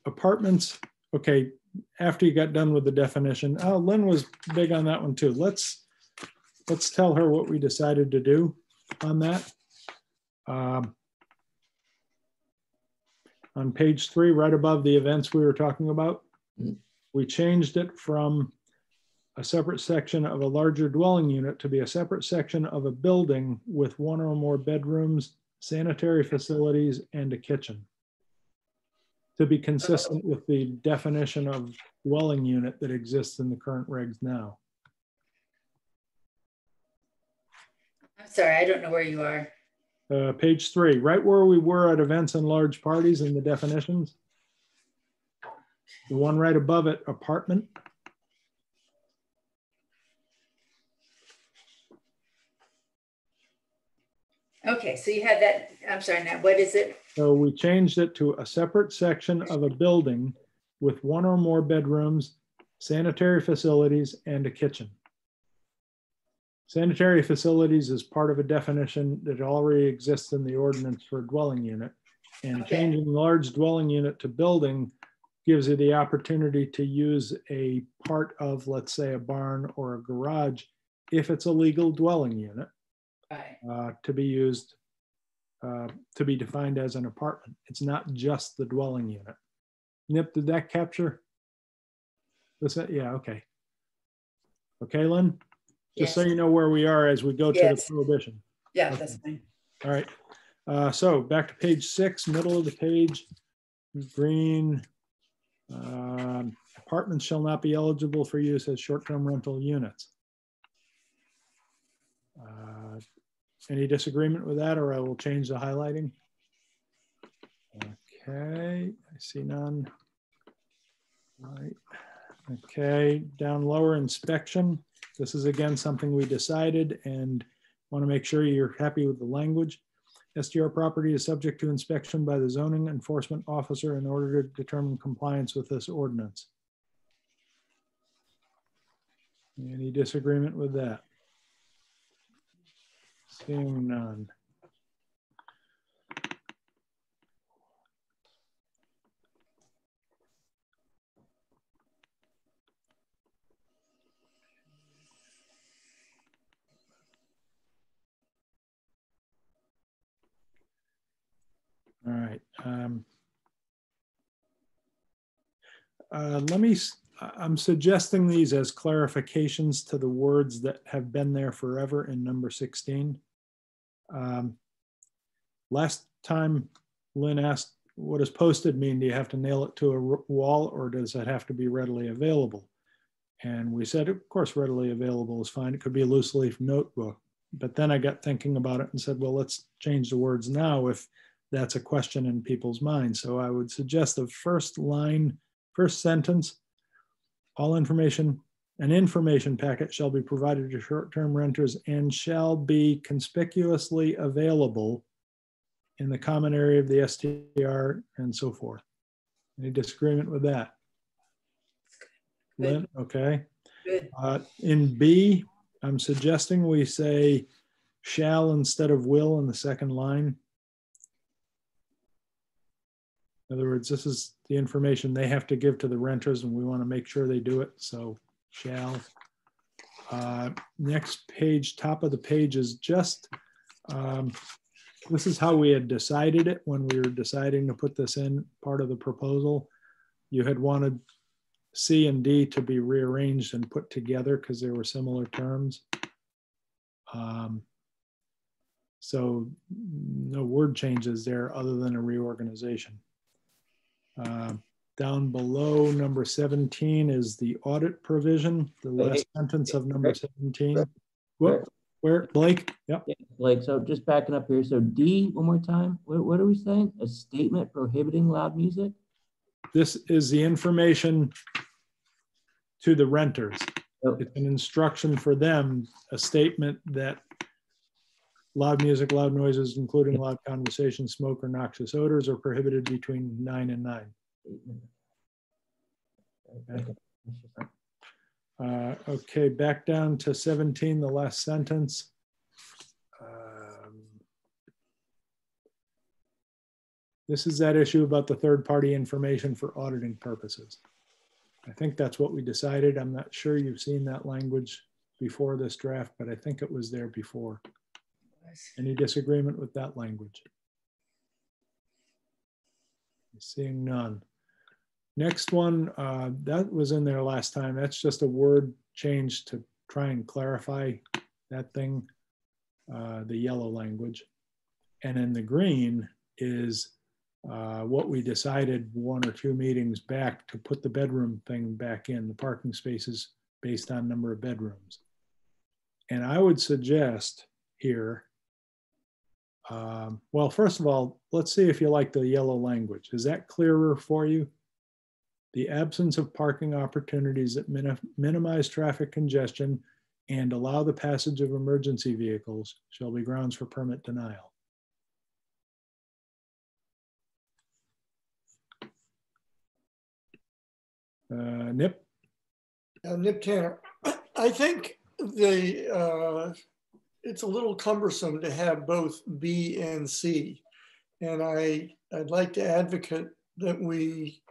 apartments. Okay, after you got done with the definition, oh, Lynn was big on that one too. Let's tell her what we decided to do on that. On page 3, right above the events we were talking about, we changed it from a separate section of a larger dwelling unit to be a separate section of a building with one or more bedrooms, sanitary facilities, and a kitchen. To be consistent with the definition of dwelling unit that exists in the current regs now. I'm sorry, I don't know where you are. Page 3, right where we were at events and large parties in the definitions. The one right above it, apartment. Okay, so you had that, I'm sorry, now what is it? So we changed it to a separate section of a building with one or more bedrooms, sanitary facilities, and a kitchen. Sanitary facilities is part of a definition that already exists in the ordinance for a dwelling unit. And changing large dwelling unit to building gives you the opportunity to use a part of, let's say, a barn or a garage, if it's a legal dwelling unit, Right. to be used, to be defined as an apartment. It's not just the dwelling unit. Nip, did that capture? Yeah, okay. Okay, Lynn? Just so you know where we are as we go to the prohibition. Yeah, Okay. that's fine. All right. So back to page 6, middle of the page, green. Apartments shall not be eligible for use as short-term rental units. Any disagreement with that, or I will change the highlighting? Okay, I see none. All right. Okay, down lower, inspection. This is again something we decided and want to make sure you're happy with the language. STR property is subject to inspection by the zoning enforcement officer in order to determine compliance with this ordinance. Any disagreement with that? Seeing none. All right. I'm suggesting these as clarifications to the words that have been there forever in number 16. Last time Lynn asked, what does posted mean? Do you have to nail it to a wall, or does it have to be readily available? And we said, of course, readily available is fine. It could be a loose leaf notebook. But then I got thinking about it and said, well, let's change the words now if that's a question in people's minds. So I would suggest the first line, first sentence, all information, an information packet shall be provided to short-term renters and shall be conspicuously available in the common area of the STR and so forth. Any disagreement with that? Lynn, okay. Good. In B, I'm suggesting we say shall instead of will in the second line. In other words, this is the information they have to give to the renters and we want to make sure they do it, so shall. Next page, top of the page is just, this is how we had decided it when we were deciding to put this in part of the proposal. You had wanted C and D to be rearranged and put together because there were similar terms. So no word changes there other than a reorganization. Down below number 17 is the audit provision, the last sentence of number 17. Where, Blake? Yep. Yeah, Blake, so just backing up here. So D, one more time. What are we saying? A statement prohibiting loud music? This is the information to the renters. Oh. It's an instruction for them, a statement that loud music, loud noises, including loud conversation, smoke, or noxious odors are prohibited between 9 and 9. Okay. Okay, back down to 17, the last sentence. This is that issue about the third-party information for auditing purposes. I think that's what we decided. I'm not sure you've seen that language before this draft, but I think it was there before. Any disagreement with that language? Seeing none. Next one, that was in there last time. That's just a word change to try and clarify that thing, the yellow language. And in the green is what we decided 1 or 2 meetings back to put the bedroom thing back in, the parking spaces based on number of bedrooms. And I would suggest here, well, first of all, let's see if you like the yellow language. Is that clearer for you? The absence of parking opportunities that minimize traffic congestion and allow the passage of emergency vehicles shall be grounds for permit denial. Nip? Nip Tanner. I think it's a little cumbersome to have both B and C. And I'd like to advocate that we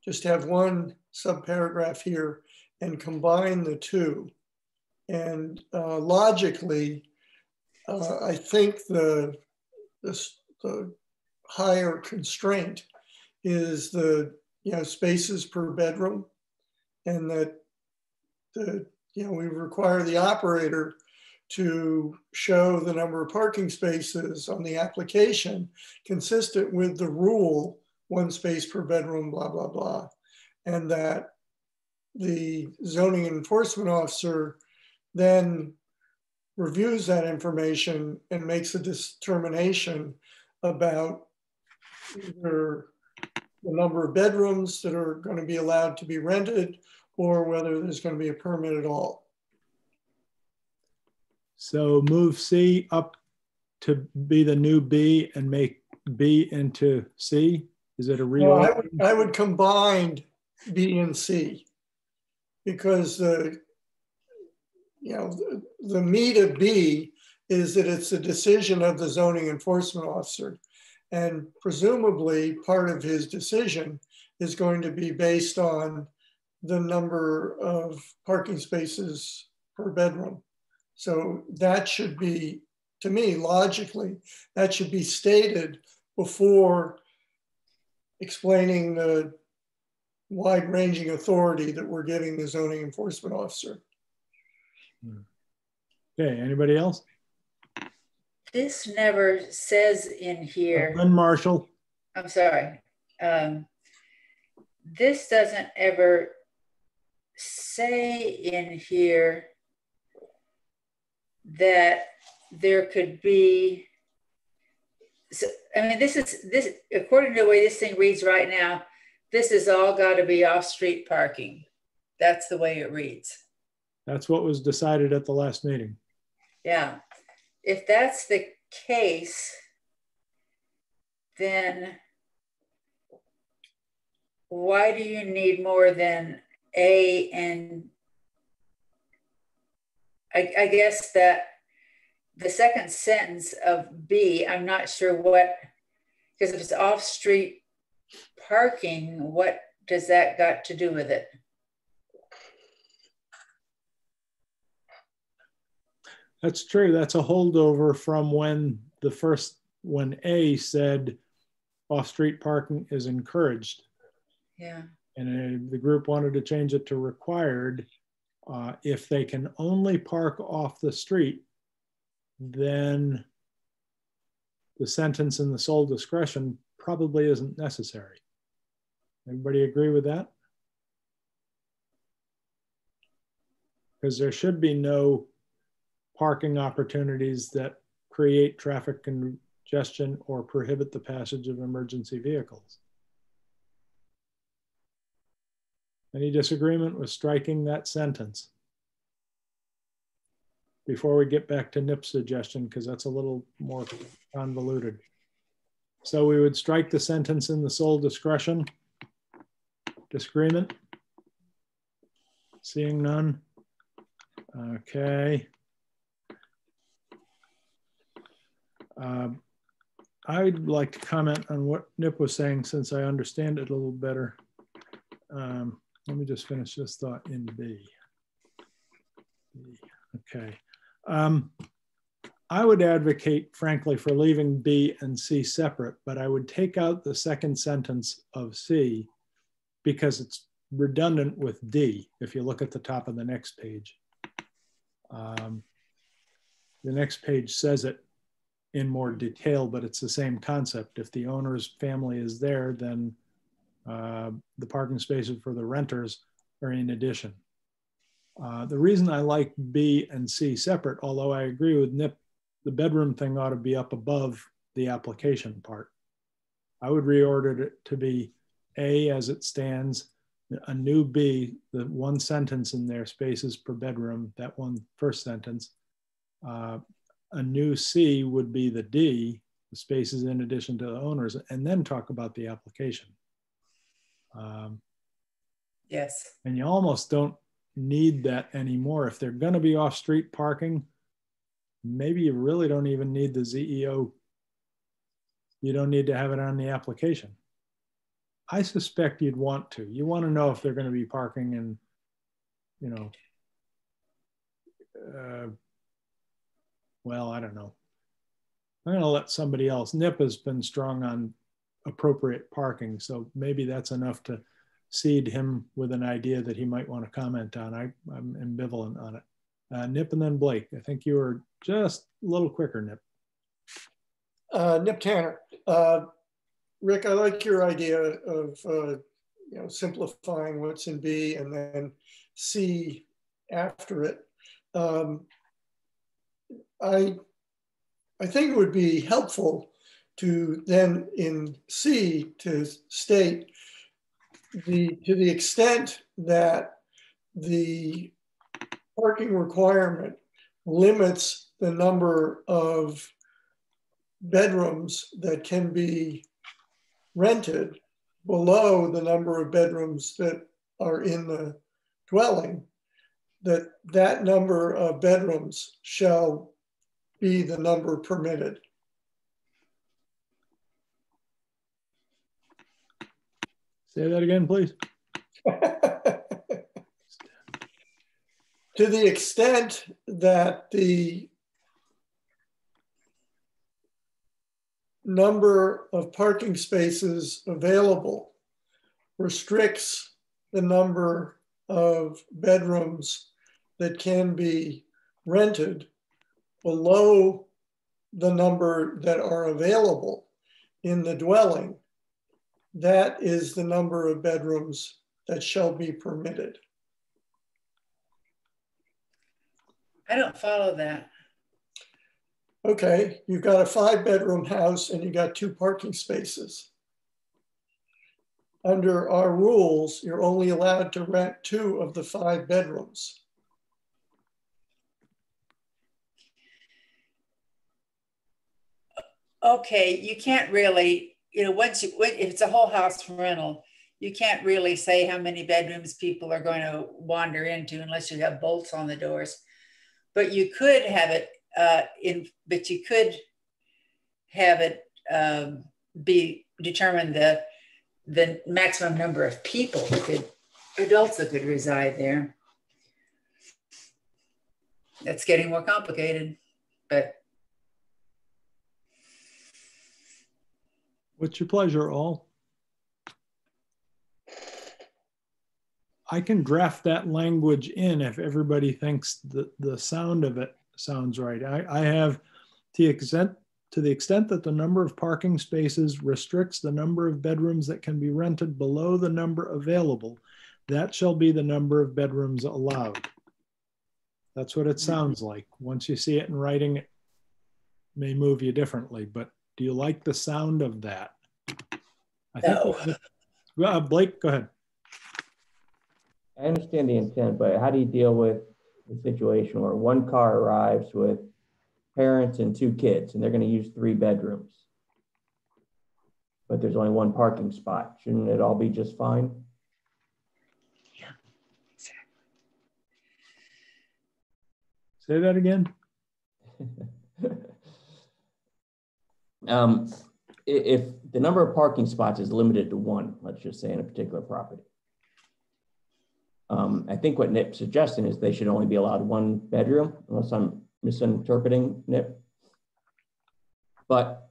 just have one subparagraph here and combine the two. And logically, I think the higher constraint is the spaces per bedroom, and that we require the operator to show the number of parking spaces on the application consistent with the rule, 1 space per bedroom, blah, blah, blah. And that the zoning enforcement officer then reviews that information and makes a determination about either the number of bedrooms that are going to be allowed to be rented or whether there's going to be a permit at all. So move C up to be the new B and make B into C? Is it a real? No, I would combine B and C, because the meat of B is that it's a decision of the zoning enforcement officer. And presumably part of his decision is going to be based on the number of parking spaces per bedroom. So that should be, to me, logically, that should be stated before explaining the wide-ranging authority that we're giving the zoning enforcement officer. Okay, anybody else? This never says in here. Lynn Marshall. I'm sorry. This doesn't ever say in here that there could be, so, I mean, this according to the way this thing reads right now, this has all got to be off-street parking. That's the way it reads. That's what was decided at the last meeting. Yeah. If that's the case, then why do you need more than A and I guess that the second sentence of B, I'm not sure what, because if it's off-street parking, what does that got to do with it? That's true. That's a holdover from when when A said off-street parking is encouraged. Yeah. And the group wanted to change it to required. If they can only park off the street, then the sentence in the sole discretion probably isn't necessary. Everybody agree with that? Because there should be no parking opportunities that create traffic congestion or prohibit the passage of emergency vehicles. Any disagreement with striking that sentence? Before we get back to Nip's suggestion, because that's a little more convoluted. So we would strike the sentence in the sole discretion. Disagreement? Seeing none. Okay. I'd like to comment on what Nip was saying since I understand it a little better. Let me just finish this thought in B. Okay. I would advocate, frankly, for leaving B and C separate, but I would take out the second sentence of C because it's redundant with D if you look at the top of the next page. The next page says it in more detail, but it's the same concept. If the owner's family is there, then the parking spaces for the renters are in addition. The reason I like B and C separate, although I agree with Nip, the bedroom thing ought to be up above the application part. I would reorder it to be A as it stands, a new B, the one sentence in there, spaces per bedroom, that one first sentence. A new C would be the D, the spaces in addition to the owners, and then talk about the application. Yes. And you almost don't need that anymore. If they're going to be off-street parking, maybe you really don't even need the ZEO. You don't need to have it on the application. I suspect you'd want to. You want to know if they're going to be parking in, you know, well, I don't know. I'm going to let somebody else. Nip has been strong on appropriate parking, so maybe that's enough to seed him with an idea that he might want to comment on. I'm ambivalent on it. Nip and then Blake. I think you were just a little quicker, Nip. Nip Tanner. Rick, I like your idea of you know, simplifying what's in B and then C after it. I think it would be helpful to then in C to state to the extent that the parking requirement limits the number of bedrooms that can be rented below the number of bedrooms that are in the dwelling, that number of bedrooms shall be the number permitted. Say that again, please. To the extent that the number of parking spaces available restricts the number of bedrooms that can be rented below the number that are available in the dwelling, that is the number of bedrooms that shall be permitted. I don't follow that. Okay, you've got a 5-bedroom house and you got 2 parking spaces. Under our rules, you're only allowed to rent 2 of the 5 bedrooms. Okay, you can't really, you know, if it's a whole house rental, you can't really say how many bedrooms people are going to wander into unless you have bolts on the doors. But you could have it be determined the maximum number of people adults that could reside there. That's getting more complicated, but. What's your pleasure, all? I can draft that language in if everybody thinks the sound of it sounds right. I have to the extent that the number of parking spaces restricts the number of bedrooms that can be rented below the number available, that shall be the number of bedrooms allowed. That's what it sounds like. Once you see it in writing, it may move you differently, but do you like the sound of that? I think no. Blake, go ahead. I understand the intent, but how do you deal with the situation where one car arrives with parents and 2 kids and they're going to use 3 bedrooms, but there's only 1 parking spot? Shouldn't it all be just fine? Yeah, exactly. Say that again. If the number of parking spots is limited to 1, let's just say in a particular property, I think what Nip's suggesting is they should only be allowed 1 bedroom, unless I'm misinterpreting Nip. But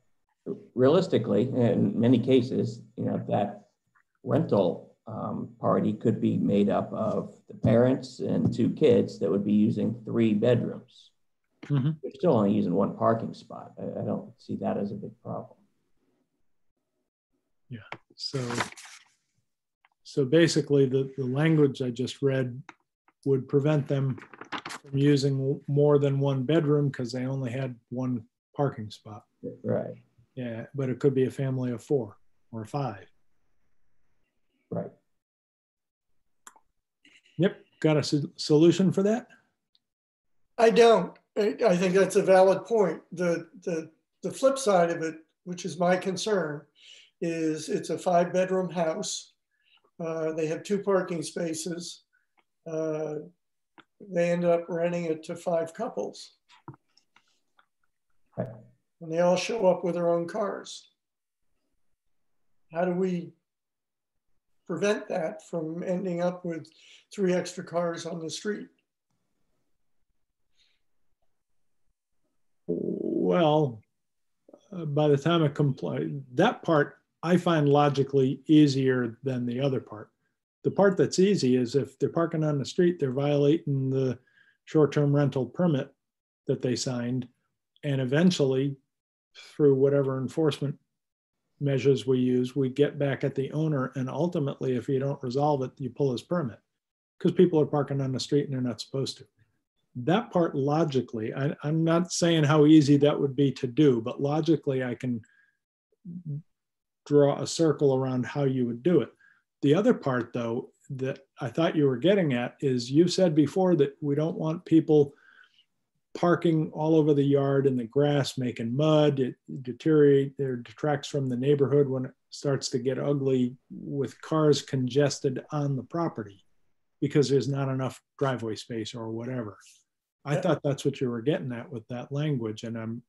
realistically, in many cases, you know, that rental party could be made up of the parents and 2 kids that would be using 3 bedrooms. Mm-hmm. They're still only using 1 parking spot. I don't see that as a big problem. Yeah. So basically the language I just read would prevent them from using more than 1 bedroom because they only had 1 parking spot. Right. Yeah, but it could be a family of 4 or 5. Right. Yep. Got a solution for that? I don't. I think that's a valid point. The flip side of it, which is my concern, is it's a 5-bedroom house. They have 2 parking spaces. They end up renting it to 5 couples. Right. And they all show up with their own cars. How do we prevent that from ending up with 3 extra cars on the street? Well, by the time it complies, that part I find logically easier than the other part. The part that's easy is if they're parking on the street, they're violating the short-term rental permit that they signed. And eventually, through whatever enforcement measures we use, we get back at the owner. And ultimately, if you don't resolve it, you pull his permit because people are parking on the street and they're not supposed to. That part logically, I'm not saying how easy that would be to do, but logically I can draw a circle around how you would do it. The other part though, that I thought you were getting at is you said before that we don't want people parking all over the yard in the grass, making mud. It detracts from the neighborhood when it starts to get ugly with cars congested on the property because there's not enough driveway space or whatever. I thought that's what you were getting at with that language. And I'm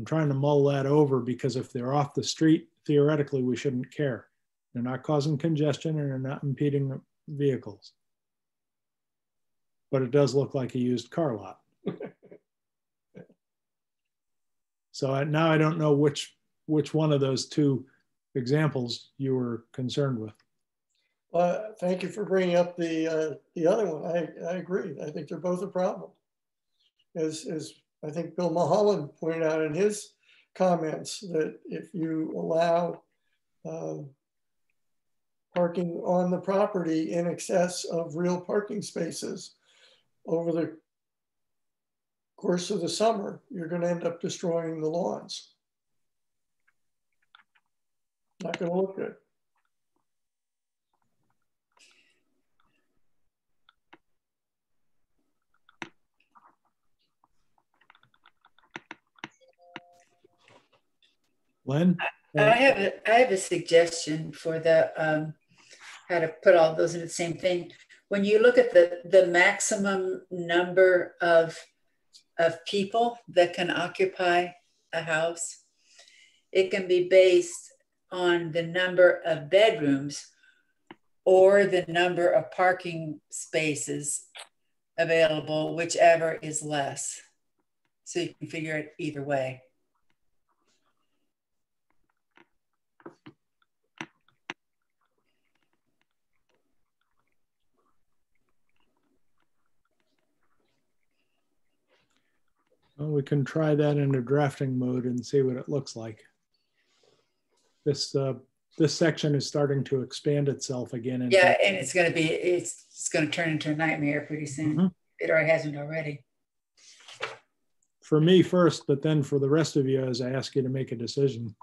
trying to mull that over because if they're off the street, theoretically, we shouldn't care. They're not causing congestion and they're not impeding vehicles. But it does look like a used car lot. So now I don't know which one of those 2 examples you were concerned with. Thank you for bringing up the other one. I agree. I think they're both a problem. As I think Bill Mulholland pointed out in his comments, that if you allow parking on the property in excess of real parking spaces over the course of the summer, you're going to end up destroying the lawns. Not going to look good. Len? I have a suggestion for the how to put all those in the same thing. When you look at the maximum number of people that can occupy a house, it can be based on the number of bedrooms or the number of parking spaces available, whichever is less. So you can figure it either way. Well, we can try that in a drafting mode and see what it looks like. This section is starting to expand itself again. Yeah, and it's going to turn into a nightmare pretty soon. Mm-hmm. It already hasn't already. For me first, but then for the rest of you, as I ask you to make a decision,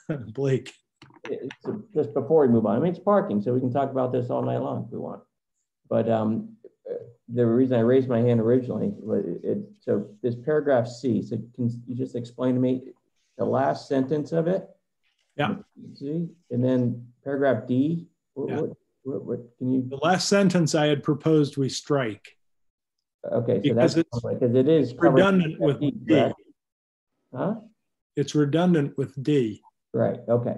Blake. So just before we move on, I mean, it's parking, so we can talk about this all night long if we want. But the reason I raised my hand originally was so this paragraph C. So can you just explain to me the last sentence of it? Yeah. C, and then paragraph D. What can you? The last sentence I had proposed we strike. Okay, so that's because it is redundant with D. Correct? Huh? It's redundant with D. Right. Okay.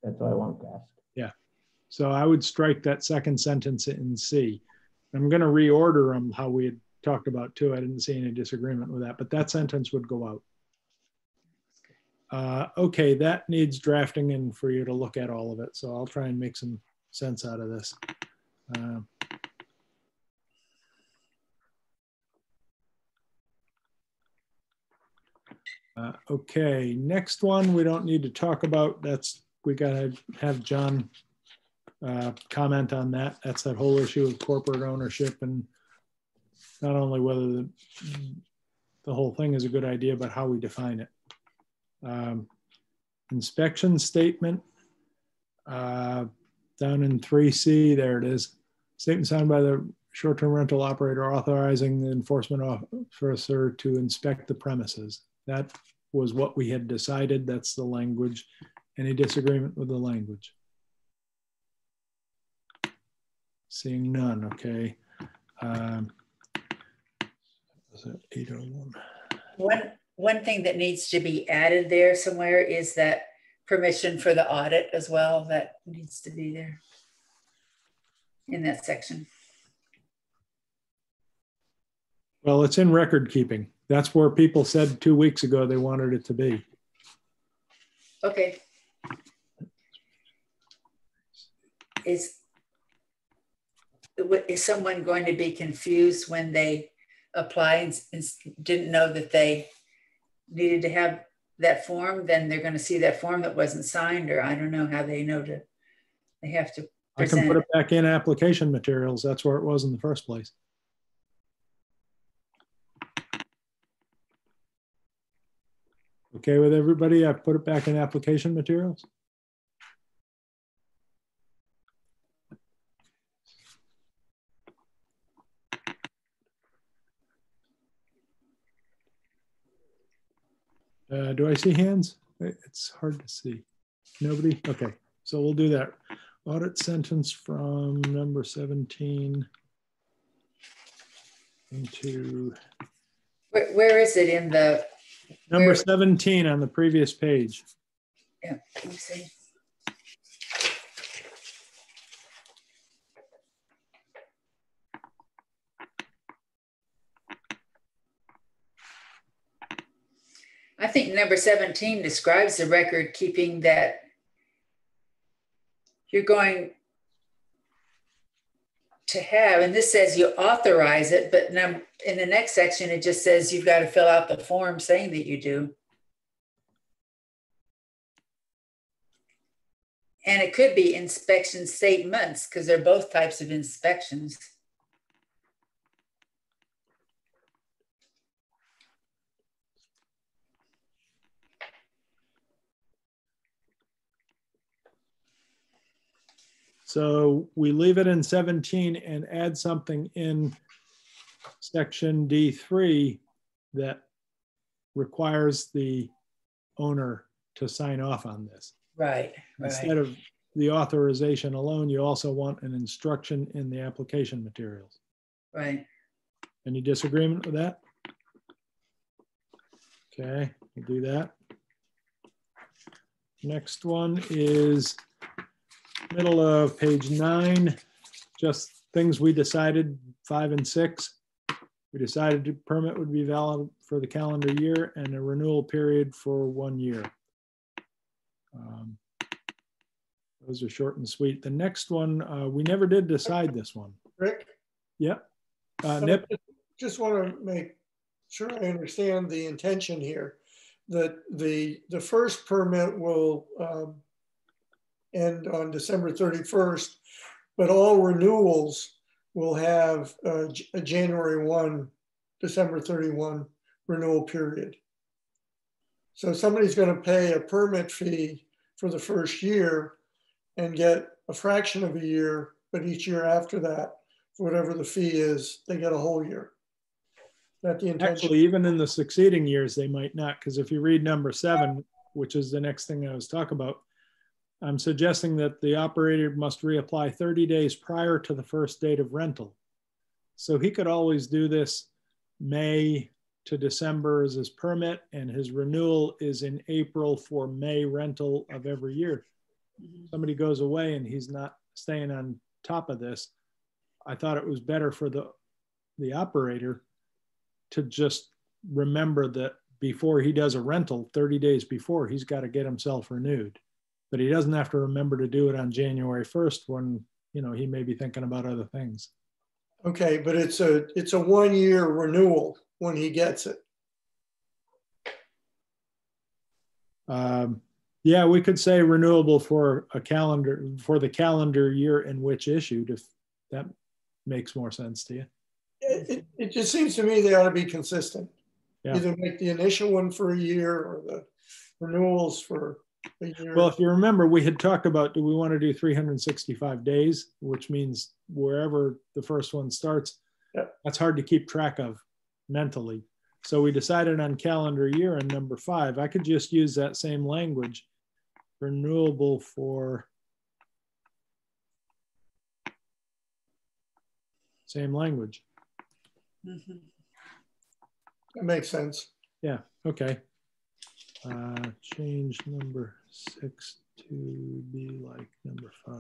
That's what I wanted to ask. Yeah. So I would strike that second sentence in C. I'm going to reorder them how we had talked about too. I didn't see any disagreement with that, but that sentence would go out. Okay, that needs drafting in for you to look at all of it. So I'll try and make some sense out of this. Okay, next one we don't need to talk about. We gotta have John comment on that. That's that whole issue of corporate ownership, and not only whether the whole thing is a good idea, but how we define it. Inspection statement, down in 3C, there it is. Statement signed by the short-term rental operator authorizing the enforcement officer to inspect the premises. That was what we had decided. That's the language. Any disagreement with the language? Seeing none, okay. Was it 801? One thing that needs to be added there somewhere is that permission for the audit as well. That needs to be there in that section. Well, it's in record keeping. That's where people said 2 weeks ago they wanted it to be. Okay. Is someone going to be confused when they apply and didn't know that they needed to have that form? Then they're going to see that form that wasn't signed, or I don't know how they know they have to present. I can put it back in application materials. That's where it was in the first place. Okay with everybody? I put it back in application materials. Do I see hands? It's hard to see. Nobody? Okay, so we'll do that. Audit sentence from number 17 into... Where is it in the... Number 17 on the previous page. Yeah, let me see. I think number 17 describes the record keeping that you're going to have, and this says you authorize it, but in the next section, it just says you've got to fill out the form saying that you do. And it could be inspection statements because they're both types of inspections. So we leave it in 17 and add something in section D3 that requires the owner to sign off on this. Right. Instead of the authorization alone, you also want an instruction in the application materials. Right. Any disagreement with that? Okay, we'll do that. Next one is middle of page 9, just things we decided, 5 and 6. We decided the permit would be valid for the calendar year and a renewal period for 1 year. Those are short and sweet. The next one, we never did decide this one. Rick? Yeah. Nip? Just want to make sure I understand the intention here. That the first permit will end on December 31st, but all renewals will have a January 1, December 31 renewal period. So somebody's going to pay a permit fee for the first year and get a fraction of a year, but each year after that, whatever the fee is, they get a whole year. Is that the intention? Actually, even in the succeeding years, they might not, because if you read number 7, which is the next thing I was talking about, I'm suggesting that the operator must reapply 30 days prior to the first date of rental. So he could always do this May to December as his permit, and his renewal is in April for May rental of every year. Somebody goes away and he's not staying on top of this. I thought it was better for the operator to just remember that before he does a rental, 30 days before, he's got to get himself renewed. but he doesn't have to remember to do it on January 1st when, you know, he may be thinking about other things. Okay, but it's a 1-year renewal when he gets it. Yeah, we could say renewable for the calendar year in which issued, if that makes more sense to you. It just seems to me they ought to be consistent. Yeah. Either make the initial one for a year or the renewals for a year. Well, if you remember, we had talked about, do we want to do 365 days, which means wherever the first one starts, that's hard to keep track of mentally. So we decided on calendar year and number 5. I could just use that same language, renewable for same language. Mm-hmm. That makes sense. Yeah, okay. Change number 6 to be like number 5.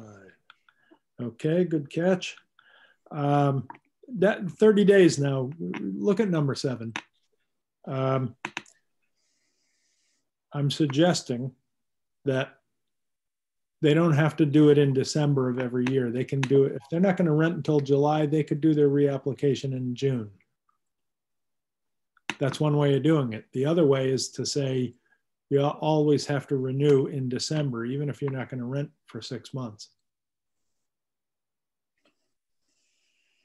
Okay, good catch. That 30 days now, look at number 7. I'm suggesting that they don't have to do it in December of every year. They can do it, if they're not going to rent until July, they could do their reapplication in June. That's one way of doing it. The other way is to say, you always have to renew in December, even if you're not going to rent for 6 months.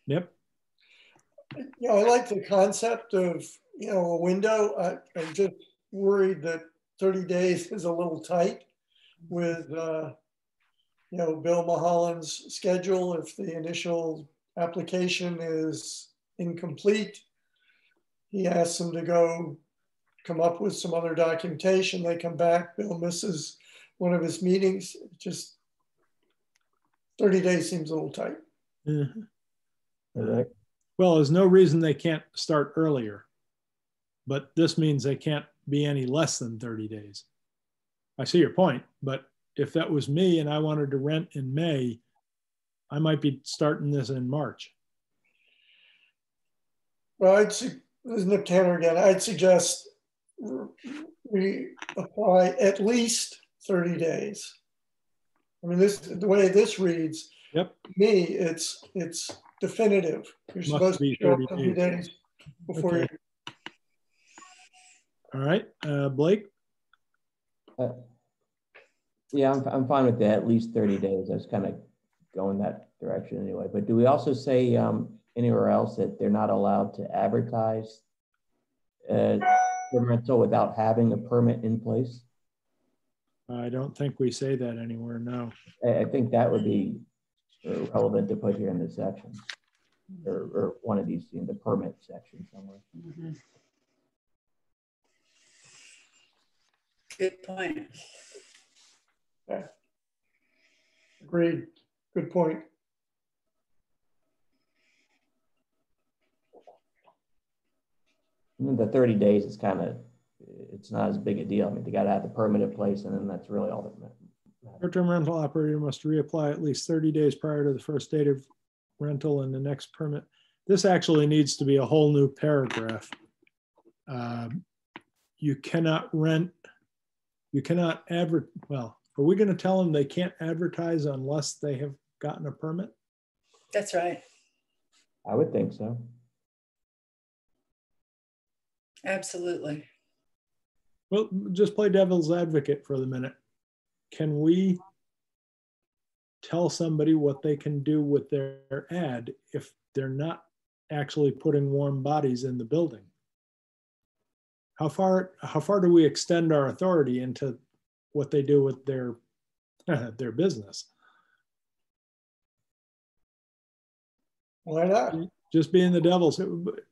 Yep. You know, I like the concept of, you know, a window. I'm just worried that 30 days is a little tight with, you know, Bill Mulholland's schedule. If the initial application is incomplete, he asks them to go come up with some other documentation. They come back, Bill misses one of his meetings. Just 30 days seems a little tight. Mm-hmm. All right. Well, there's no reason they can't start earlier, but this means they can't be any less than 30 days. I see your point, but if that was me and I wanted to rent in May, I might be starting this in March. Well, this is Nick Tanner again. I'd suggest we apply at least 30 days. I mean, the way this reads, yep. To me, it's definitive. You're supposed to show up 30 days before okay. you. All right, Blake? Yeah, I'm fine with that, at least 30 days. I was kind of going that direction anyway. But do we also say anywhere else that they're not allowed to advertise the rental without having a permit in place? I don't think we say that anywhere, no. I think that would be relevant to put here in this section, or one of these in the permit section somewhere. Mm-hmm. Good point. Yeah. Agreed. Good point. The 30 days is kind of, it's not as big a deal. I mean, they got to have the permit in place, and then that's really all that matters. Short-term rental operator must reapply at least 30 days prior to the first date of rental and the next permit. This actually needs to be a whole new paragraph. You cannot rent, you cannot advertise. Well, are we going to tell them they can't advertise unless they have gotten a permit? That's right. I would think so. Absolutely. Well, just play devil's advocate for the minute. Can we tell somebody what they can do with their ad if they're not actually putting warm bodies in the building? How far do we extend our authority into what they do with their business? Why not? Just being the devil's,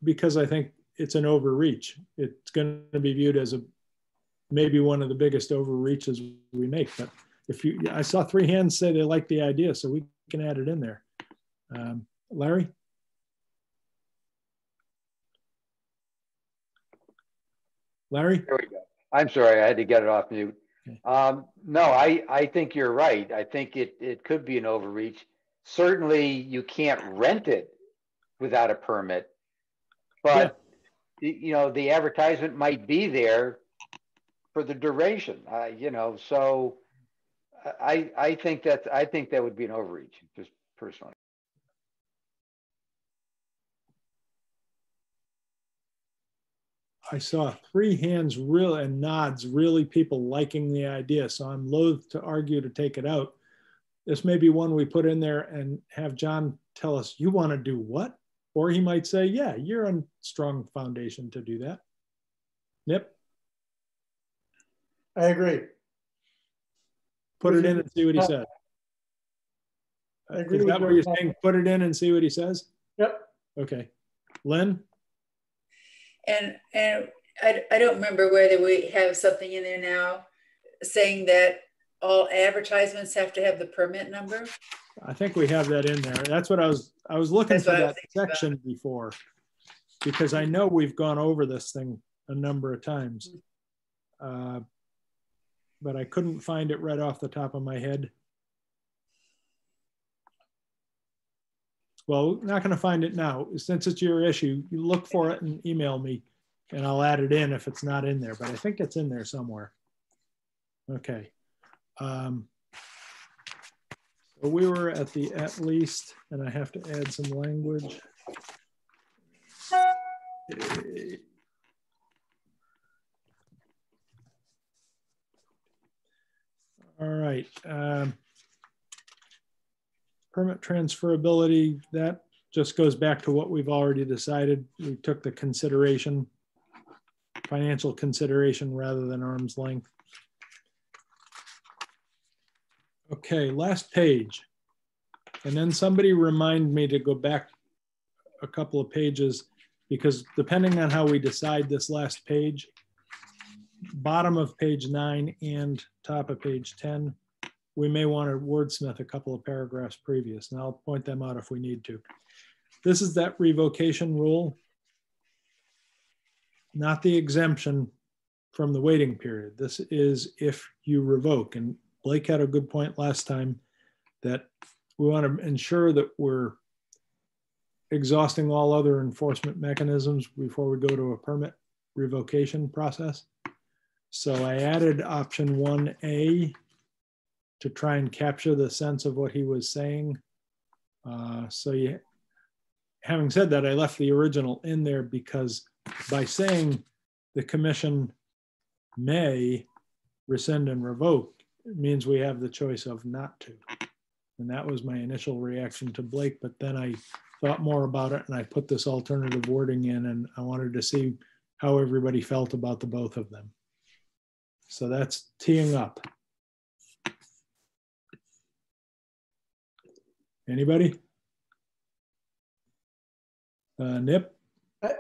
because I think it's an overreach. It's going to be viewed as maybe one of the biggest overreaches we make. But I saw 3 hands say they like the idea, so we can add it in there. Larry? Larry? There we go. I'm sorry, I had to get it off mute. Okay. No, I think you're right. I think it could be an overreach. Certainly you can't rent it without a permit, but you know, the advertisement might be there for the duration, you know, so I think that would be an overreach, just personally. I saw 3 hands real and nods, really people liking the idea. So I'm loath to argue to take it out. This may be one we put in there and have John tell us, you want to do what? Or he might say, yeah, you're on strong foundation to do that. Nip? I agree. Put it in and see what he says. I agree. Is that what you're saying? Put it in and see what he says? Yep. Okay. Lynn? And I don't remember whether we have something in there now saying that all advertisements have to have the permit number. I think we have that in there. That's what I was looking for, that section before, because I know we've gone over this thing a number of times, but I couldn't find it right off the top of my head. Well, not going to find it now. Since it's your issue, you look for it and email me and I'll add it in if it's not in there, but I think it's in there somewhere. Okay. So we were at the at least, and I have to add some language. All right. Permit transferability, that just goes back to what we've already decided. We took the consideration, financial consideration rather than arm's length. Okay, last page. And then somebody remind me to go back a couple of pages, because depending on how we decide this last page, bottom of page 9 and top of page 10, we may want to wordsmith a couple of paragraphs previous, and I'll point them out if we need to. This is that revocation rule, not the exemption from the waiting period. This is if you revoke, and Blake had a good point last time that we want to ensure that we're exhausting all other enforcement mechanisms before we go to a permit revocation process. So I added option 1A to try and capture the sense of what he was saying. Having said that, I left the original in there because by saying the commission may rescind and revoke, it means we have the choice of not to. And that was my initial reaction to Blake, but then I thought more about it and I put this alternative wording in, and I wanted to see how everybody felt about the both of them. So that's teeing up. Anybody? Nip?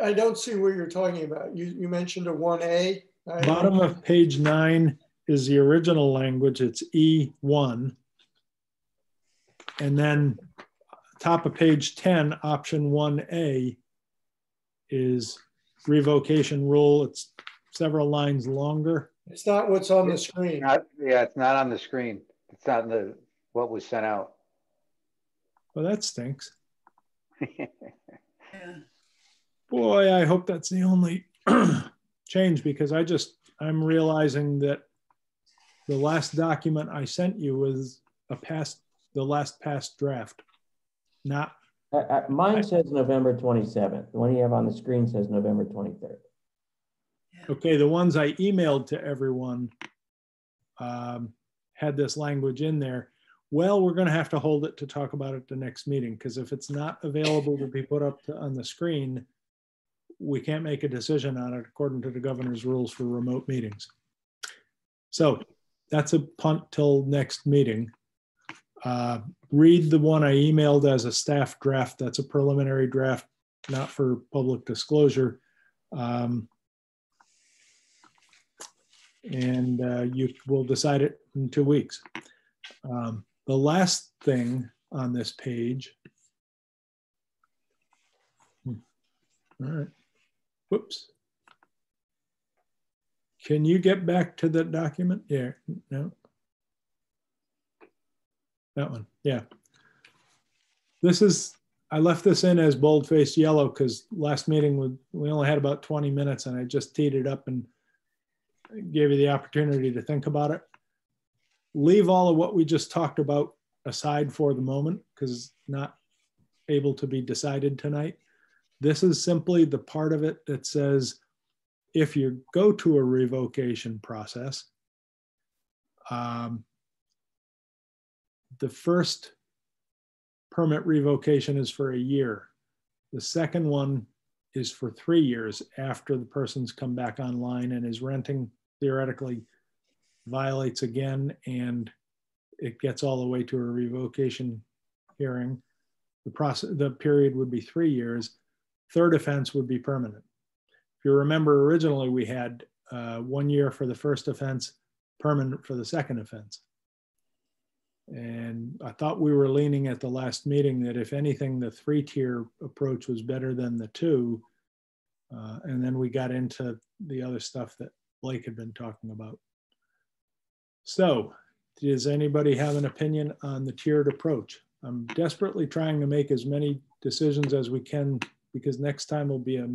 I don't see what you're talking about. You mentioned a 1A. Bottom of page 9 is the original language. It's E1. And then top of page 10, option 1A is revocation rule. It's several lines longer. It's not what's on the screen. It's not on the screen. It's not in what was sent out. Well, that stinks. Yeah. Boy, I hope that's the only change, because I'm realizing that the last document I sent you was the last past draft. Not mine says November 27th. The one you have on the screen says November 23rd. Okay, the ones I emailed to everyone had this language in there. Well, we're going to have to hold it to talk about it the next meeting, because if it's not available to be put up on the screen, we can't make a decision on it according to the governor's rules for remote meetings. So that's a punt till next meeting. Read the one I emailed as a staff draft. That's a preliminary draft, not for public disclosure. And you will decide it in 2 weeks. The last thing on this page, all right, whoops. Can you get back to the document? Yeah, no. That one, yeah. This is, I left this in as bold-faced yellow because last meeting we only had about 20 minutes and I just teed it up and gave you the opportunity to think about it. leave all of what we just talked about aside for the moment because it's not able to be decided tonight. This is simply the part of it that says if you go to a revocation process, the first permit revocation is for a year. The second one is for 3 years after the person's come back online and is renting, theoretically violates again, and it gets all the way to a revocation hearing. The period would be 3 years. Third offense would be permanent. If you remember, originally we had 1 year for the first offense, permanent for the second offense. And I thought we were leaning at the last meeting that if anything, the 3-tier approach was better than the 2. And then we got into the other stuff that Blake had been talking about. So does anybody have an opinion on the tiered approach? I'm desperately trying to make as many decisions as we can because next time will be a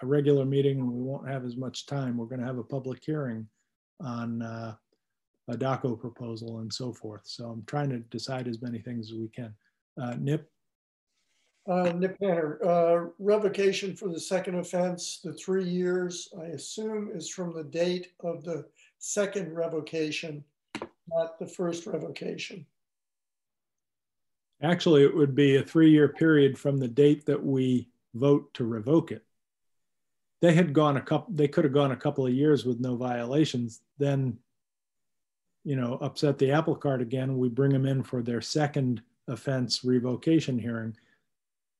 regular meeting and we won't have as much time. We're going to have a public hearing on a DACO proposal and so forth. So I'm trying to decide as many things as we can. Nip? Nip Tanner, revocation for the second offense, the 3 years, I assume is from the date of the second revocation, not the first revocation. Actually, it would be a 3-year period from the date that we vote to revoke it. They had gone they could have gone a couple of years with no violations. Then, you know, upset the apple cart again. We bring them in for their second offense revocation hearing.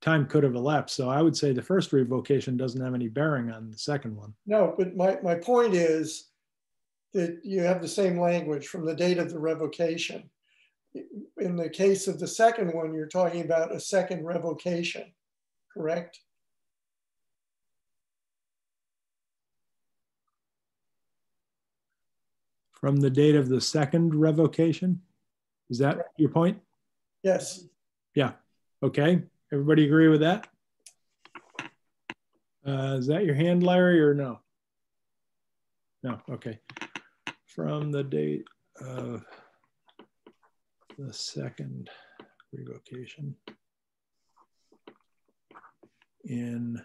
Time could have elapsed. So I would say the first revocation doesn't have any bearing on the second one. No, but my point is that you have the same language from the date of the revocation. In the case of the second one, you're talking about a second revocation, correct? From the date of the second revocation? Is that your point? Yes. Yeah. Okay. Everybody agree with that? Is that your hand, Larry, or no? No. Okay. From the date of the second revocation in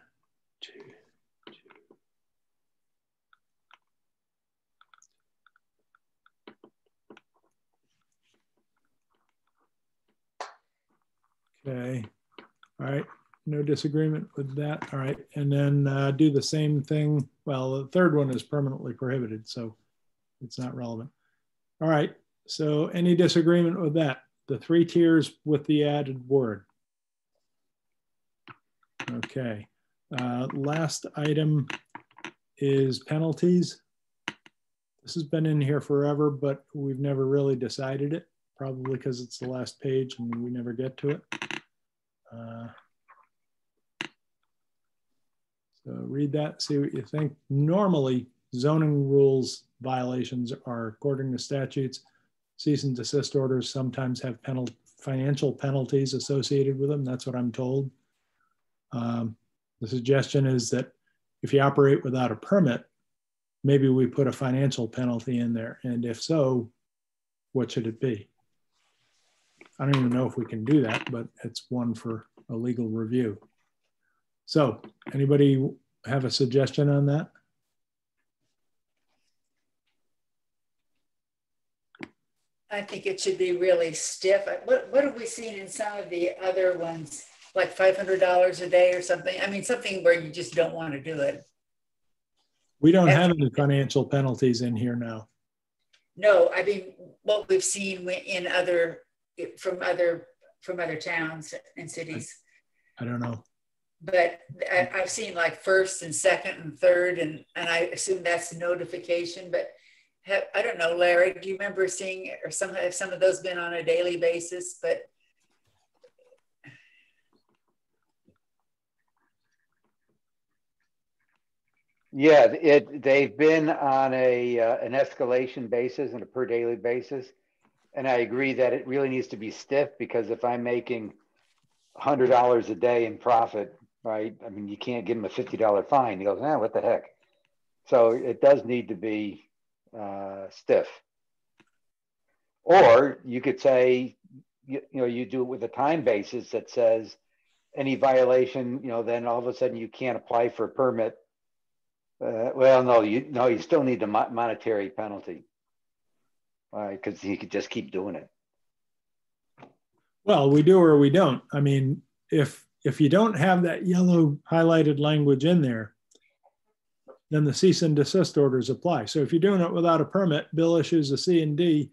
okay. All right. No disagreement with that. All right. And then do the same thing. Well, the third one is permanently prohibited, so it's not relevant. All right. So any disagreement with that? The 3 tiers with the added word. Okay. Last item is penalties. This has been in here forever, but we've never really decided it, probably because it's the last page and we never get to it. So read that, see what you think. Normally, zoning rules violations are, according to statutes, cease and desist orders sometimes have financial penalties associated with them. That's what I'm told. The suggestion is that if you operate without a permit, maybe we put a financial penalty in there. And if so, what should it be? I don't even know if we can do that, but it's one for a legal review. So anybody have a suggestion on that? I think it should be really stiff. What have we seen in some of the other ones, like $500 a day or something? I mean, something where you just don't want to do it. We don't have any financial penalties in here now. No, I mean, what we've seen in from other towns and cities. I don't know. But I've seen like first and second and third, and I assume that's notification. But I don't know, Larry, do you remember seeing, or have some of those been on a daily basis? But yeah, they've been on an escalation basis and a per daily basis. And I agree that it really needs to be stiff, because if I'm making $100 a day in profit, right? I mean, you can't give them a $50 fine. He goes, what the heck? So it does need to be stiff. Or you could say, you know, you do it with a time basis that says any violation, you know, then all of a sudden you can't apply for a permit. Well, no, you still need the monetary penalty. Because he could just keep doing it. Well, we do or we don't. I mean, if you don't have that yellow highlighted language in there, then the cease and desist orders apply. So if you're doing it without a permit, Bill issues a C&D,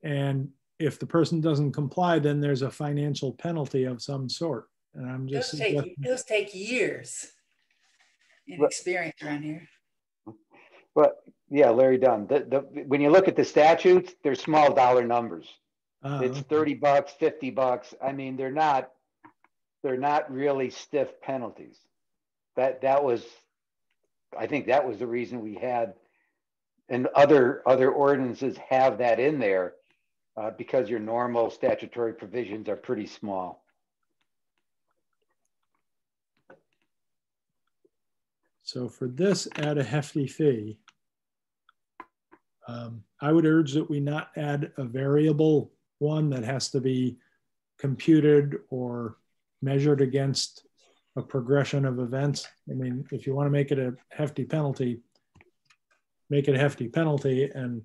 and if the person doesn't comply, then there's a financial penalty of some sort. And I'm just those take years in experience around here. But yeah, Larry Dunn, when you look at the statutes, they're small dollar numbers. It's $30, $50. I mean, they're not really stiff penalties. I think that was the reason we had, and other ordinances have that in there, because your normal statutory provisions are pretty small. So for this, add a hefty fee. I would urge that we not add a variable one that has to be computed or measured against a progression of events. I mean, if you want to make it a hefty penalty, make it a hefty penalty, and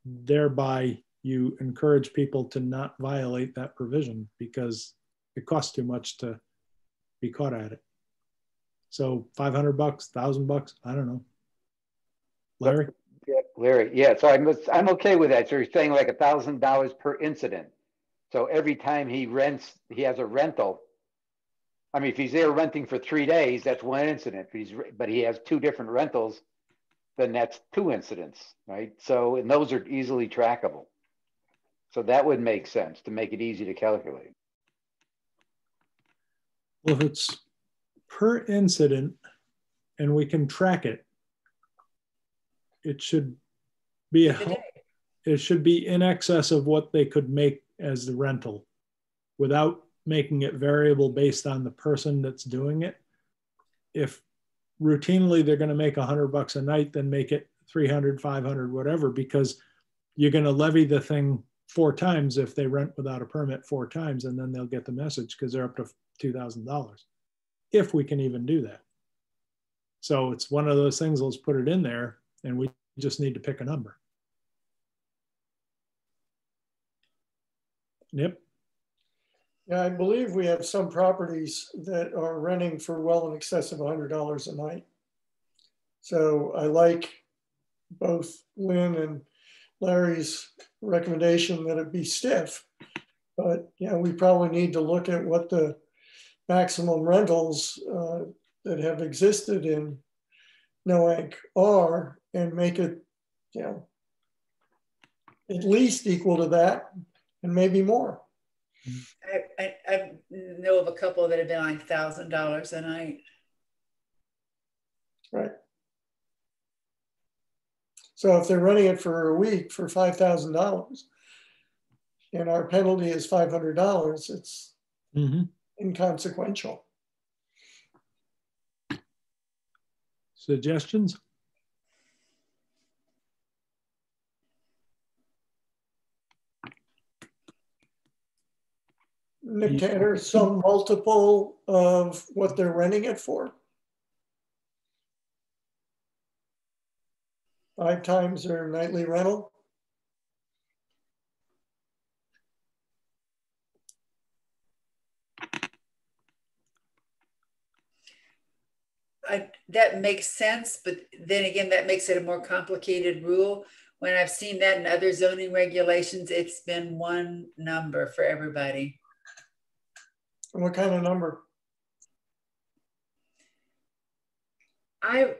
thereby you encourage people to not violate that provision because it costs too much to be caught at it. So $500, $1,000, I don't know. Larry? Yeah, Larry. Yeah, so I'm okay with that. So you're saying like $1,000 per incident. So every time he rents, he has a rental. I mean, if he's there renting for 3 days, that's one incident. But he has 2 different rentals, then that's 2 incidents, right? So, and those are easily trackable. So that would make sense to make it easy to calculate. Well, if it's per incident and we can track it, it should be in excess of what they could make as the rental without making it variable based on the person that's doing it. If routinely they're going to make $100 a night, then make it 300, 500, whatever, because you're going to levy the thing 4 times if they rent without a permit 4 times, and then they'll get the message because they're up to $2,000, if we can even do that. So it's one of those things, let's put it in there, and we just need to pick a number. Yep. Yeah, I believe we have some properties that are renting for well in excess of $100 a night. So I like both Lynn and Larry's recommendation that it be stiff, but yeah, we probably need to look at what the maximum rentals that have existed in Noank are and make it, you know, at least equal to that and maybe more. I know of a couple that have been like $1,000 a night. Right. So if they're running it for a week for $5,000 and our penalty is $500, it's inconsequential. Suggestions? Nick Tanner, some multiple of what they're renting it for. 5 times their nightly rental. That makes sense, but then again, that makes it a more complicated rule. When I've seen that in other zoning regulations, it's been one number for everybody. And what kind of number? As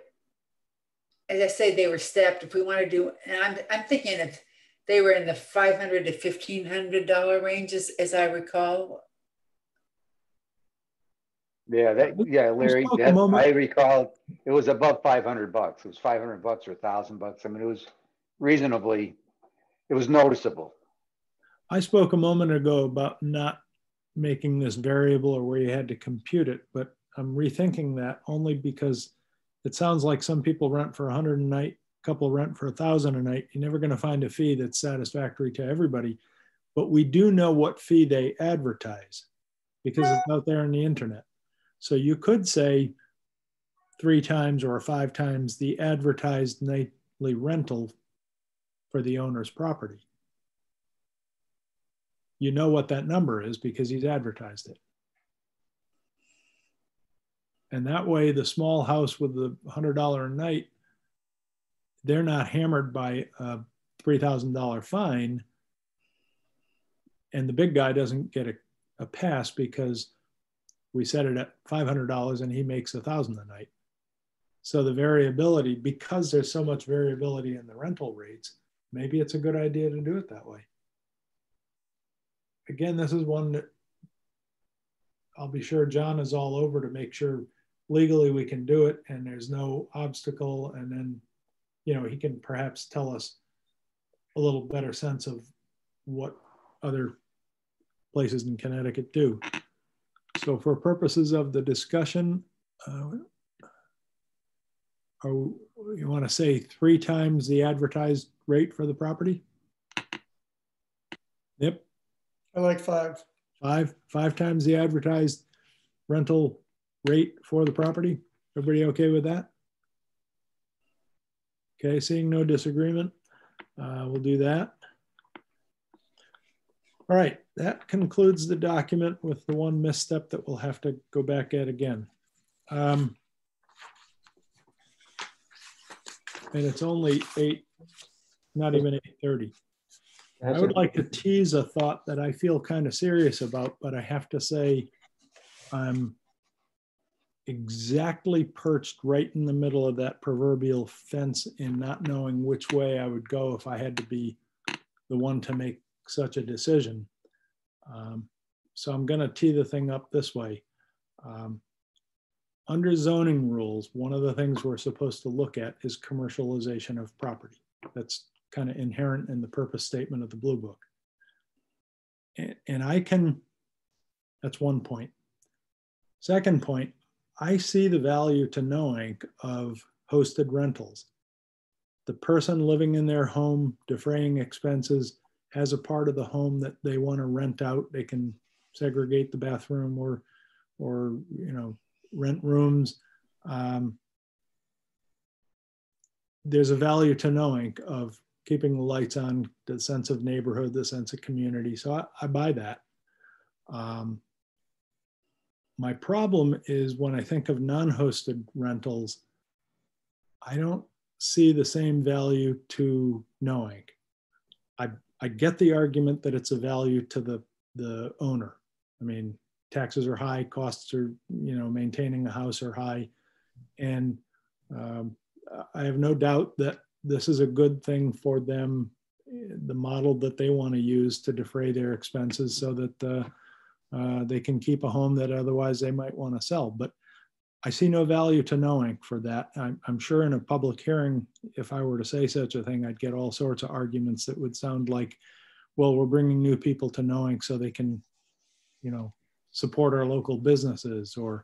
I say, they were stepped. If we want to do, and I'm thinking if they were in the $500 to $1,500 ranges, as I recall. Yeah, Larry, I recall it was above $500. It was $500 or $1,000. I mean, it was reasonably, it was noticeable. I spoke a moment ago about not making this variable or where you had to compute it, but I'm rethinking that only because it sounds like some people rent for $100 a night couple rent for $1,000 a night, you're never going to find a fee that's satisfactory to everybody. But we do know what fee they advertise because it's out there on the internet. So you could say 3 times or 5 times the advertised nightly rental for the owner's property. You know what that number is because he's advertised it. And that way, the small house with the $100 a night, they're not hammered by a $3,000 fine. And the big guy doesn't get a pass because we set it at $500 and he makes $1,000 a night. So the variability, because there's so much variability in the rental rates, maybe it's a good idea to do it that way. Again, this is one that I'll be sure John is all over to make sure legally we can do it and there's no obstacle. And then, you know, he can perhaps tell us a little better sense of what other places in Connecticut do. So for purposes of the discussion, you want to say 3 times the advertised rate for the property? Yep. I like 5. 5 times the advertised rental rate for the property. Everybody okay with that? Okay, seeing no disagreement, we'll do that. All right, that concludes the document with the one misstep that we'll have to go back at again. And it's only 8, not even 8:30. I would like to tease a thought that I feel kind of serious about, but I have to say I'm exactly perched right in the middle of that proverbial fence in not knowing which way I would go if I had to be the one to make such a decision. So I'm going to tee the thing up this way. Under zoning rules, one of the things we're supposed to look at is commercialization of property. That's kind of inherent in the purpose statement of the Blue Book. And I can, that's one point. Second point, I see the value to Noank of hosted rentals. The person living in their home, defraying expenses, has a part of the home that they want to rent out. They can segregate the bathroom or you know, rent rooms. There's a value to Noank of keeping the lights on, the sense of neighborhood, the sense of community. So I buy that. My problem is when I think of non-hosted rentals, I don't see the same value to Noank. I get the argument that it's a value to the owner. I mean, taxes are high, costs are, you know, maintaining a house are high. And I have no doubt that this is a good thing for them, the model that they want to use to defray their expenses so that they can keep a home that otherwise they might want to sell. But I see no value to Noank for that. I'm sure in a public hearing, if I were to say such a thing, I'd get all sorts of arguments that would sound like, well, we're bringing new people to Noank so they can, you know, support our local businesses or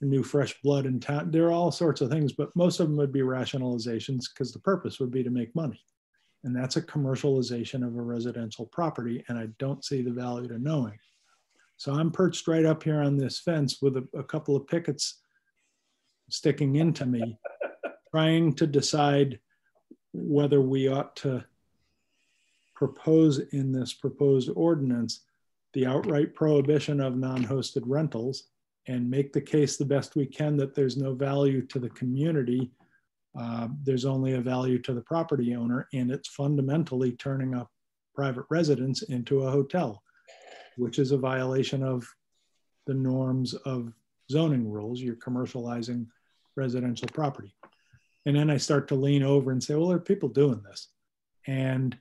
new fresh blood in town. There are all sorts of things, but most of them would be rationalizations because the purpose would be to make money. And that's a commercialization of a residential property. And I don't see the value to Noank. So I'm perched right up here on this fence with a couple of pickets sticking into me, trying to decide whether we ought to propose in this proposed ordinance the outright prohibition of non-hosted rentals and make the case the best we can that there's no value to the community. There's only a value to the property owner, and it's fundamentally turning a private residence into a hotel, which is a violation of the norms of zoning rules. You're commercializing residential property. And then I start to lean over and say, well, there are people doing this. And,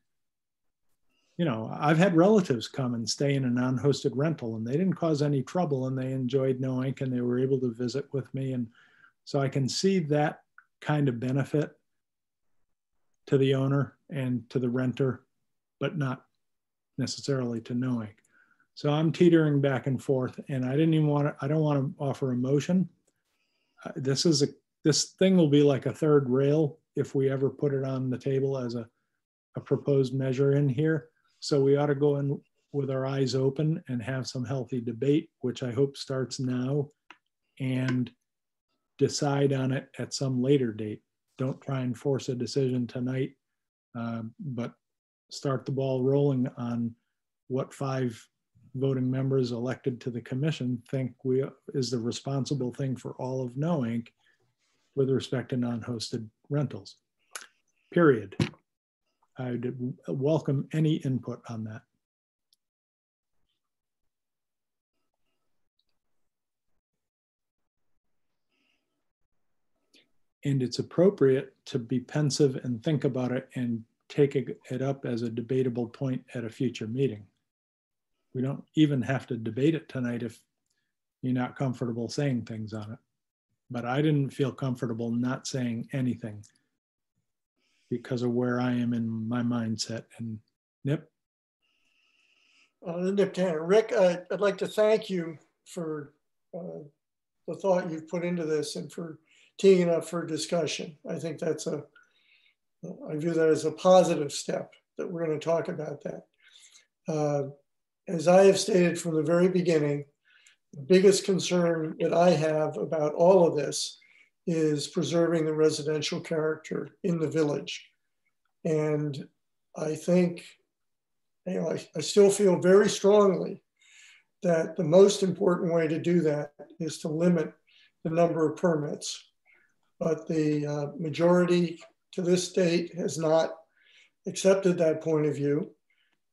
you know, I've had relatives come and stay in a non-hosted rental and they didn't cause any trouble and they enjoyed Noank and they were able to visit with me. And so I can see that kind of benefit to the owner and to the renter, but not necessarily to Noank. So I'm teetering back and forth, and I don't want to offer a motion. This thing will be like a third rail if we ever put it on the table as a proposed measure in here. So we ought to go in with our eyes open and have some healthy debate, which I hope starts now, and decide on it at some later date. Don't try and force a decision tonight, but start the ball rolling on what 5 voting members elected to the commission think is the responsible thing for all of Noank with respect to non-hosted rentals, period. I'd welcome any input on that. And it's appropriate to be pensive and think about it and take it up as a debatable point at a future meeting. We don't even have to debate it tonight if you're not comfortable saying things on it. But I didn't feel comfortable not saying anything because of where I am in my mindset. And Nip? Nip Tanner. Rick, I'd like to thank you for the thought you've put into this and for teeing it up for discussion. I think that's I view that as a positive step that we're going to talk about that. As I have stated from the very beginning, the biggest concern that I have about all of this is preserving the residential character in the village. And I think, I still feel very strongly that the most important way to do that is to limit the number of permits. But the majority to this date has not accepted that point of view.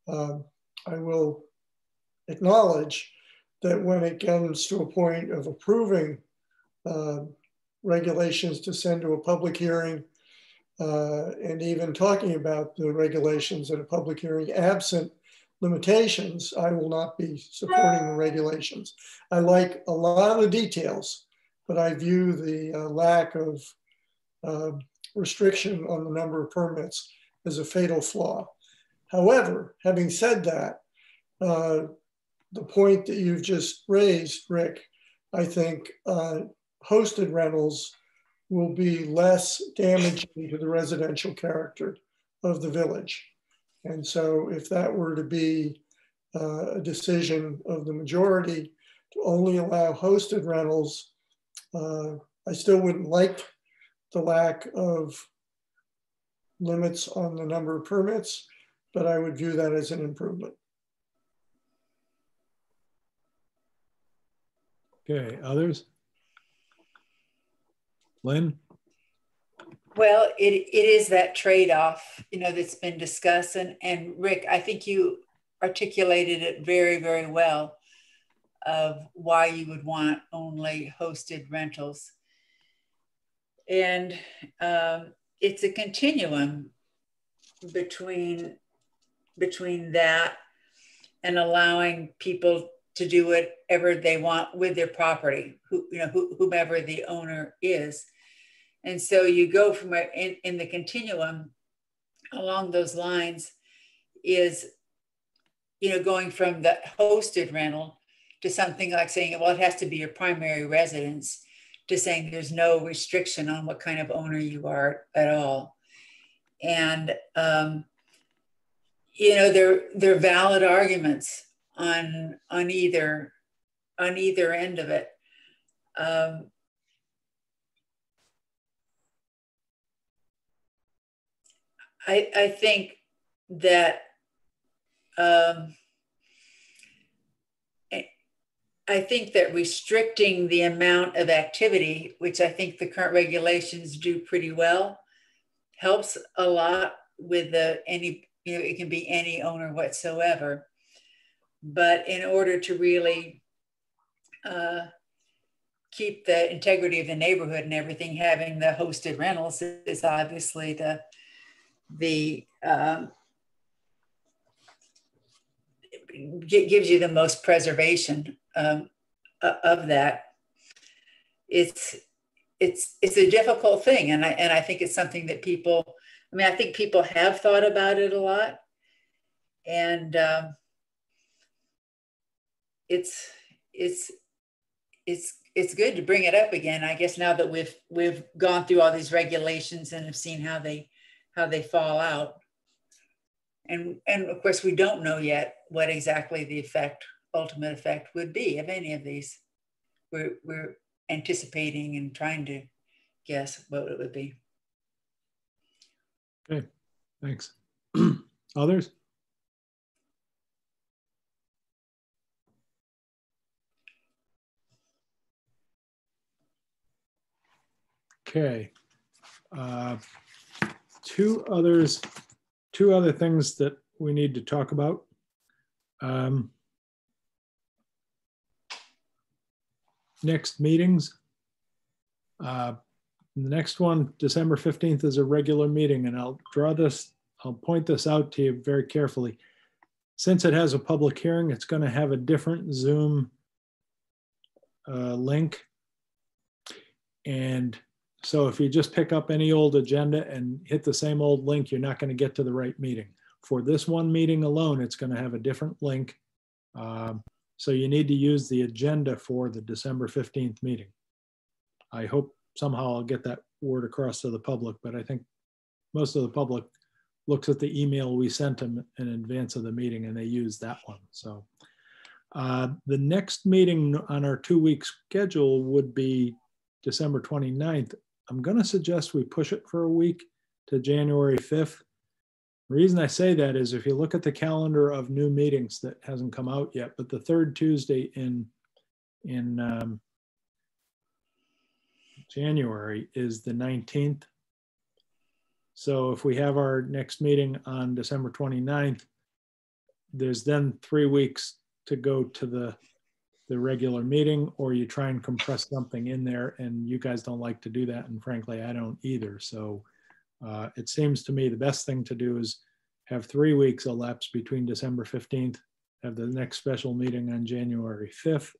I will acknowledge that when it comes to a point of approving regulations to send to a public hearing and even talking about the regulations at a public hearing absent limitations, I will not be supporting the regulations. I like a lot of the details, but I view the lack of restriction on the number of permits as a fatal flaw. However, having said that, the point that you've just raised, Rick, I think hosted rentals will be less damaging to the residential character of the village. And so if that were to be a decision of the majority to only allow hosted rentals, I still wouldn't like the lack of limits on the number of permits, but I would view that as an improvement. Okay, others? Lynn? Well, it is that trade-off, that's been discussed. And Rick, I think you articulated it very, very well of why you would want only hosted rentals. And it's a continuum between that and allowing people to do whatever they want with their property, whomever the owner is. And so you go from in the continuum along those lines is, going from the hosted rental to something like saying, well, it has to be your primary residence, to saying there's no restriction on what kind of owner you are at all. And, they're valid arguments on either end of it. I think that restricting the amount of activity, which I think the current regulations do pretty well, helps a lot with it can be any owner whatsoever. But in order to really keep the integrity of the neighborhood and everything, having the hosted rentals is obviously gives you the most preservation of that. It's a difficult thing, and I think it's something that people. I think people have thought about it a lot, and it's good to bring it up again, I guess, now that we've gone through all these regulations and have seen how they fall out. And of course, we don't know yet what exactly the ultimate effect would be of any of these. We're anticipating and trying to guess what it would be. Okay, thanks. Others? Okay. Two other things that we need to talk about. Next meetings. The next one, December 15th, is a regular meeting, and I'll point this out to you very carefully. Since it has a public hearing, it's going to have a different Zoom link. And so if you just pick up any old agenda and hit the same old link, you're not going to get to the right meeting. For this one meeting alone, it's going to have a different link. So you need to use the agenda for the December 15th meeting. I hope somehow I'll get that word across to the public, but I think most of the public looks at the email we sent them in advance of the meeting and they use that one. So the next meeting on our 2-week schedule would be December 29th. I'm going to suggest we push it for a week to January 5th. The reason I say that is if you look at the calendar of new meetings that hasn't come out yet, but the third Tuesday in January is the 19th. So if we have our next meeting on December 29th, there's then 3 weeks to go to the regular meeting, or you try and compress something in there, and you guys don't like to do that, and frankly I don't either. So it seems to me the best thing to do is have 3 weeks elapse between December 15th, have the next special meeting on January 5th,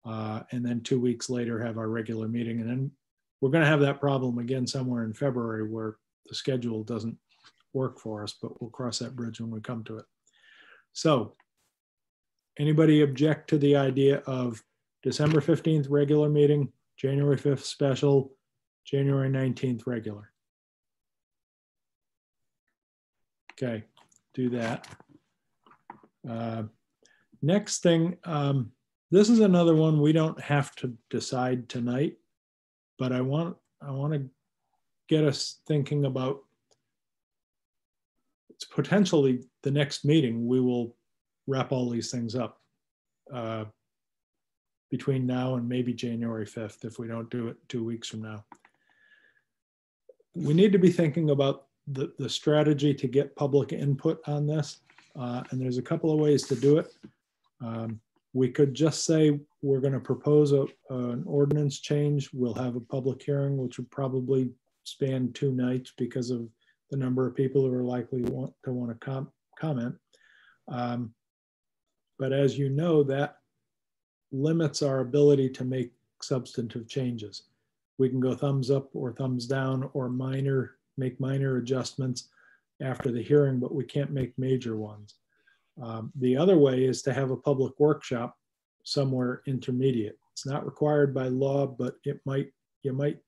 and then 2 weeks later have our regular meeting. And then we're going to have that problem again somewhere in February where the schedule doesn't work for us, but we'll cross that bridge when we come to it. So anybody object to the idea of December 15th regular meeting, January 5th special, January 19th regular? Okay, do that. Next thing, this is another one we don't have to decide tonight, but I want to get us thinking about, it's potentially the next meeting we will wrap all these things up between now and maybe January 5th if we don't do it 2 weeks from now. We need to be thinking about the strategy to get public input on this, and there's a couple of ways to do it. We could just say we're going to propose an ordinance change. We'll have a public hearing, which would probably span 2 nights because of the number of people who are likely to want to comment. But as you know, that limits our ability to make substantive changes. We can go thumbs up or thumbs down or make minor adjustments after the hearing, but we can't make major ones. The other way is to have a public workshop somewhere intermediate. It's not required by law, but you might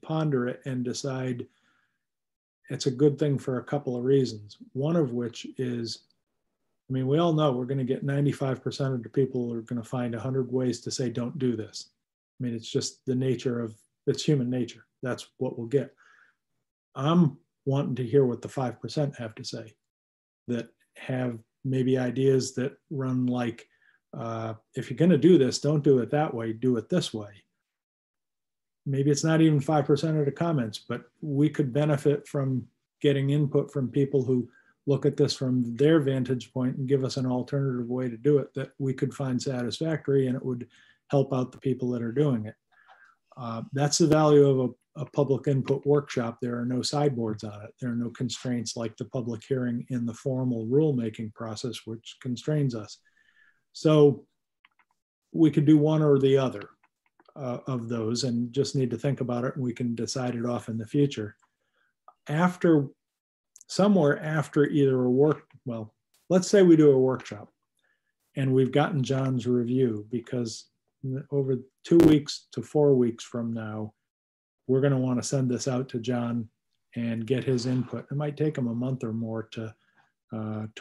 ponder it and decide it's a good thing for a couple of reasons. One of which is, I mean, we all know we're going to get 95% of the people who are going to find 100 ways to say, don't do this. I mean, it's just the nature of, it's human nature. That's what we'll get. I'm wanting to hear what the 5% have to say, that have maybe ideas that run like, if you're going to do this, don't do it that way, do it this way. Maybe it's not even 5% of the comments, but we could benefit from getting input from people who look at this from their vantage point and give us an alternative way to do it that we could find satisfactory, and it would help out the people that are doing it. That's the value of a public input workshop. There are no sideboards on it. There are no constraints like the public hearing in the formal rulemaking process, which constrains us. So we could do one or the other of those and just need to think about it, and we can decide it off in the future. Somewhere after either let's say we do a workshop and we've gotten John's review, because over 2 weeks to 4 weeks from now, we're going to want to send this out to John and get his input. It might take him a month or more to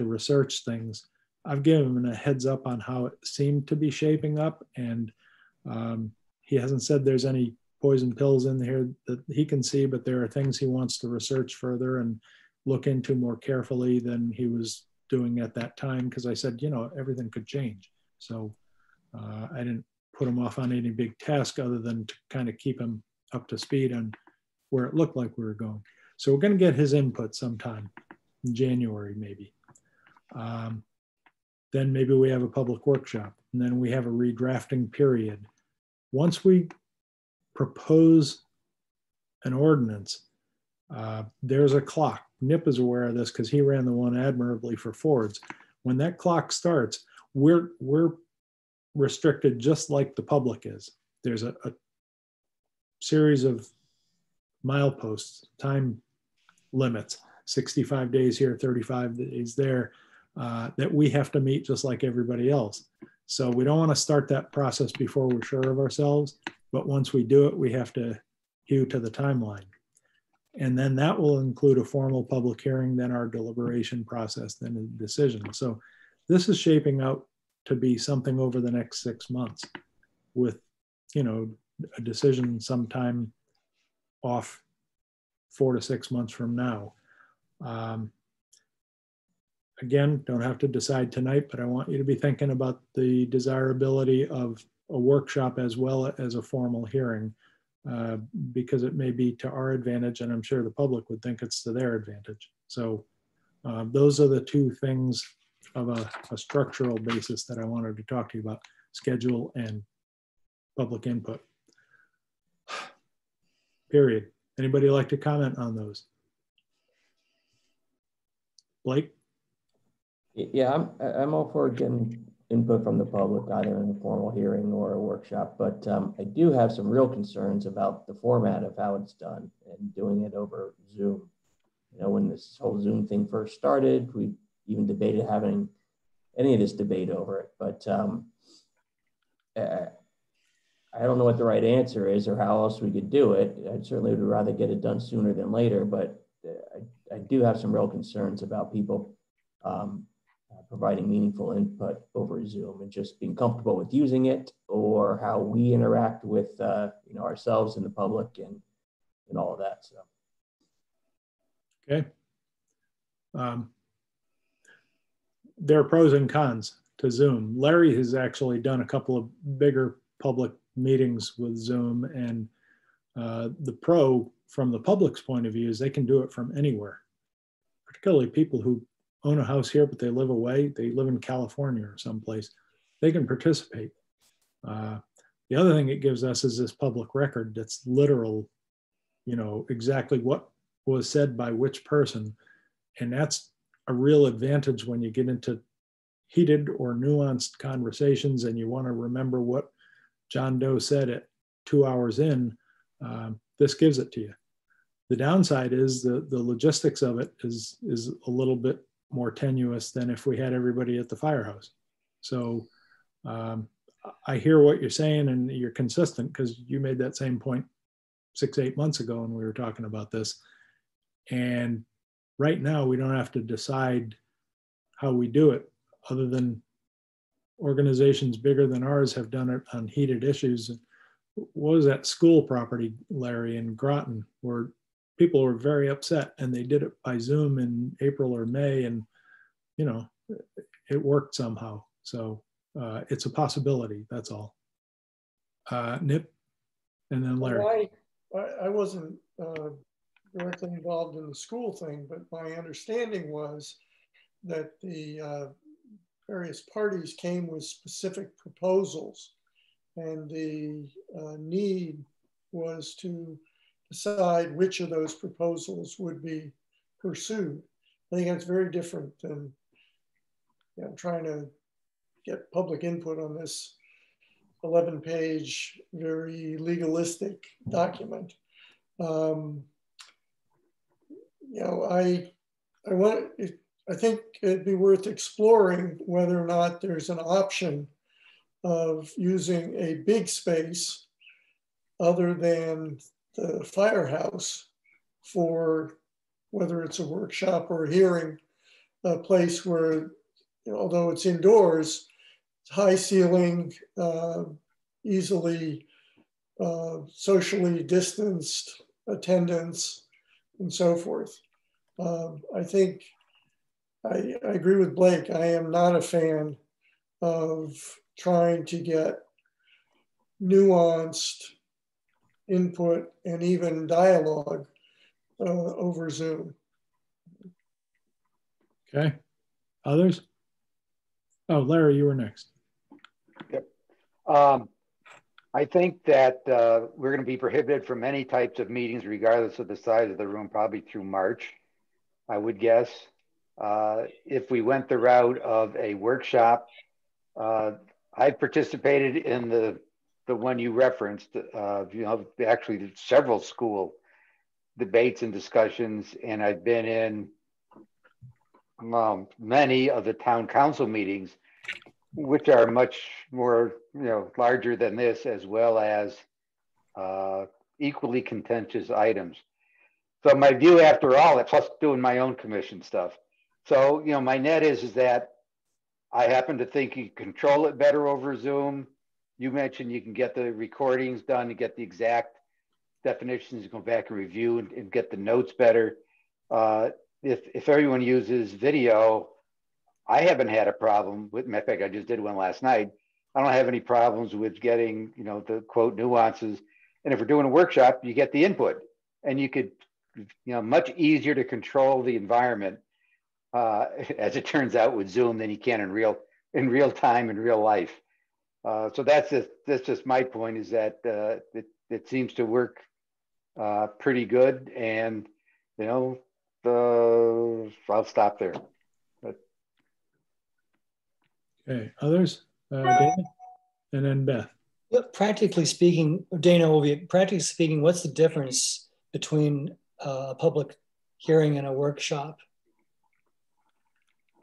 research things. I've given him a heads up on how it seemed to be shaping up, and he hasn't said there's any poison pills in here that he can see, but there are things he wants to research further and look into more carefully than he was doing at that time, because I said, you know, everything could change. So I didn't put him off on any big task other than to kind of keep him up to speed on where it looked like we were going. So we're going to get his input sometime in January, maybe. Then maybe we have a public workshop, and then we have a redrafting period. Once we propose an ordinance, there's a clock. Nip is aware of this because he ran the one admirably for Fords. When that clock starts, we're restricted just like the public is. There's a series of mileposts, time limits, 65 days here, 35 days there, that we have to meet just like everybody else. So we don't want to start that process before we're sure of ourselves, but once we do it, we have to hew to the timeline. And then that will include a formal public hearing, then our deliberation process, then a decision. So this is shaping out to be something over the next 6 months with, you know, a decision sometime off 4 to 6 months from now. Again, don't have to decide tonight, but I want you to be thinking about the desirability of a workshop as well as a formal hearing, because it may be to our advantage, and I'm sure the public would think it's to their advantage. So those are the two things of a structural basis that I wanted to talk to you about: schedule and public input. Period. Anybody like to comment on those? Blake? Yeah, I'm all for getting input from the public, either in a formal hearing or a workshop, but I do have some real concerns about the format of how it's done and doing it over Zoom. You know, when this whole Zoom thing first started, we even debated having any of this debate over it, but I don't know what the right answer is or how else we could do it. I certainly would rather get it done sooner than later, but I do have some real concerns about people providing meaningful input over Zoom and just being comfortable with using it, or how we interact with you know, ourselves and the public and all of that. So, okay. There are pros and cons to Zoom. Larry has actually done a couple of bigger public meetings with Zoom, and the pro from the public's point of view is they can do it from anywhere, particularly people who own a house here, but they live away. They live in California or someplace. They can participate. The other thing it gives us is this public record that's literal, you know, exactly what was said by which person. And that's a real advantage when you get into heated or nuanced conversations and you want to remember what John Doe said at 2 hours in. This gives it to you. The downside is the logistics of it is a little bit more tenuous than if we had everybody at the firehouse. So I hear what you're saying, and you're consistent because you made that same point 6-8 months ago when we were talking about this. And right now we don't have to decide how we do it, other than organizations bigger than ours have done it on heated issues. What was that school property, Larry, in Groton, where people were very upset and they did it by Zoom in April or May, and you know, it worked somehow. So it's a possibility, that's all. Nip, and then Larry. Well, I wasn't directly involved in the school thing, but my understanding was that the various parties came with specific proposals, and the need was to decide which of those proposals would be pursued. I think that's very different than, you know, trying to get public input on this 11-page, very legalistic document. You know, I think it'd be worth exploring whether or not there's an option of using a big space other than the firehouse for whether it's a workshop or a hearing, a place where, you know, although it's indoors, it's high ceiling, easily socially distanced attendance and so forth. I think I agree with Blake. I am not a fan of trying to get nuanced input and even dialogue over Zoom. Okay. Others? Oh, Larry, you were next. Yep. I think that we're going to be prohibited from any types of meetings, regardless of the size of the room, probably through March, I would guess. If we went the route of a workshop, I participated in the one you referenced, you know, actually several school debates and discussions, and I've been in many of the town council meetings, which are much more, you know, larger than this, as well as equally contentious items. So my view, after all, plus doing my own commission stuff. So, you know, my net is that I happen to think you control it better over Zoom. You mentioned you can get the recordings done to get the exact definitions, go back and review and get the notes better. If everyone uses video, I haven't had a problem with, in fact, I just did one last night. I don't have any problems with getting, you know, the quote nuances. And if we're doing a workshop, you get the input, and you could, you know, much easier to control the environment, as it turns out with Zoom, than you can in real time, in real life. So that's just my point, is that it seems to work pretty good. And, you know, I'll stop there. Okay, others? Dana? And then Beth. But practically speaking, Dana, practically speaking, what's the difference between a public hearing and a workshop?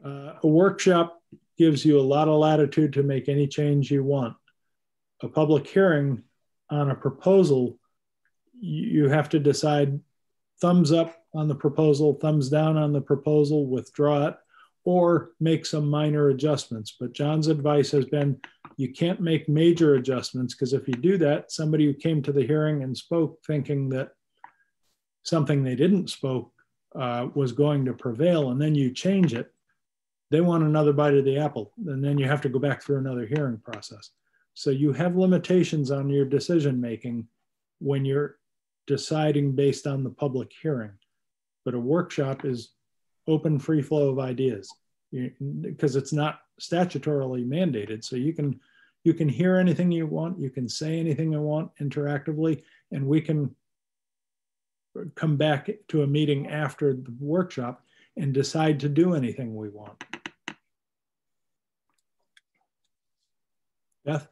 A workshop gives you a lot of latitude to make any change you want. A public hearing on a proposal, you have to decide thumbs up on the proposal, thumbs down on the proposal, withdraw it, or make some minor adjustments. But John's advice has been, you can't make major adjustments, because if you do that, somebody who came to the hearing and spoke thinking that something they didn't spoke was going to prevail, and then you change it, they want another bite of the apple, and then you have to go back through another hearing process. So you have limitations on your decision making when you're deciding based on the public hearing. But a workshop is open, free flow of ideas, because it's not statutorily mandated. So you can hear anything you want, you can say anything you want interactively, and we can come back to a meeting after the workshop and decide to do anything we want. Beth?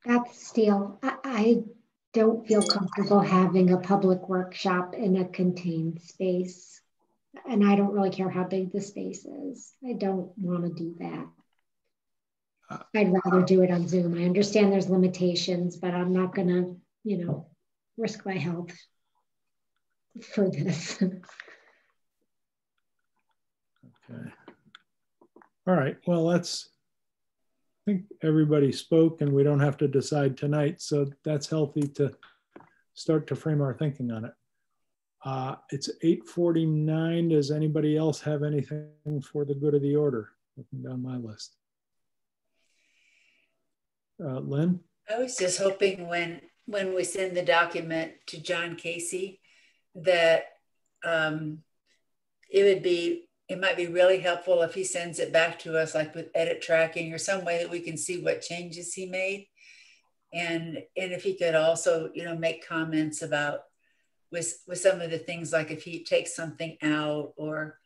Beth Steele, I don't feel comfortable having a public workshop in a contained space. And I don't really care how big the space is. I don't want to do that. I'd rather do it on Zoom. I understand there's limitations, but I'm not going to, you know, risk my health for this. Okay. All right. Well, I think everybody spoke, and we don't have to decide tonight. So that's healthy to start to frame our thinking on it. It's 8:49. Does anybody else have anything for the good of the order? Looking down my list. Lynn? I was just hoping when we send the document to John Casey that it might be really helpful if he sends it back to us, like with edit tracking or some way that we can see what changes he made. And if he could also, you know, make comments about with some of the things, like if he takes something out or,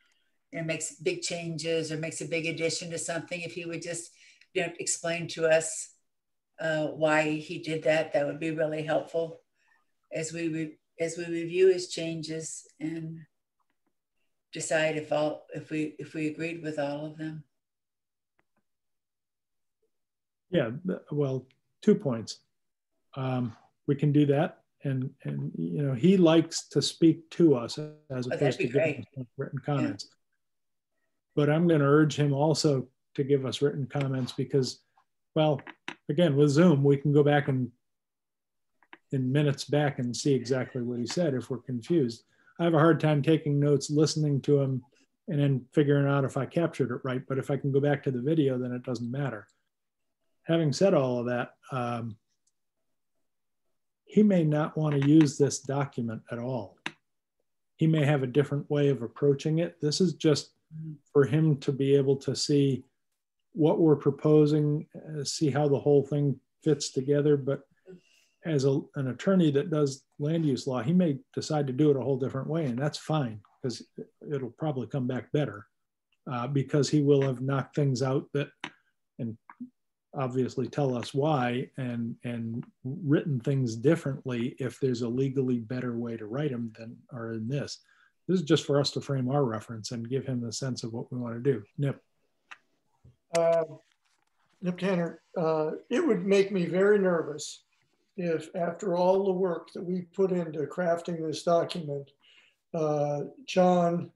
you know, makes big changes or makes a big addition to something, if he would just, you know, explain to us why he did that, that would be really helpful as we review his changes. And decide if we agreed with all of them. Yeah, well, 2 points. We can do that. And you know, he likes to speak to us as opposed to giving us written comments. Yeah. But I'm going to urge him also to give us written comments because, well, again, with Zoom, we can go back and in minutes back and see exactly what he said if we're confused. I have a hard time taking notes, listening to him, and then figuring out if I captured it right. But if I can go back to the video, then it doesn't matter. Having said all of that, he may not want to use this document at all. He may have a different way of approaching it. This is just for him to be able to see what we're proposing, see how the whole thing fits together. But as an attorney that does land use law, he may decide to do it a whole different way, and that's fine because it'll probably come back better because he will have knocked things out that, and obviously tell us why, and written things differently if there's a legally better way to write them than are in this. This is just for us to frame our reference and give him the sense of what we want to do. Nip. Nip Tanner, it would make me very nervous if after all the work that we put into crafting this document, John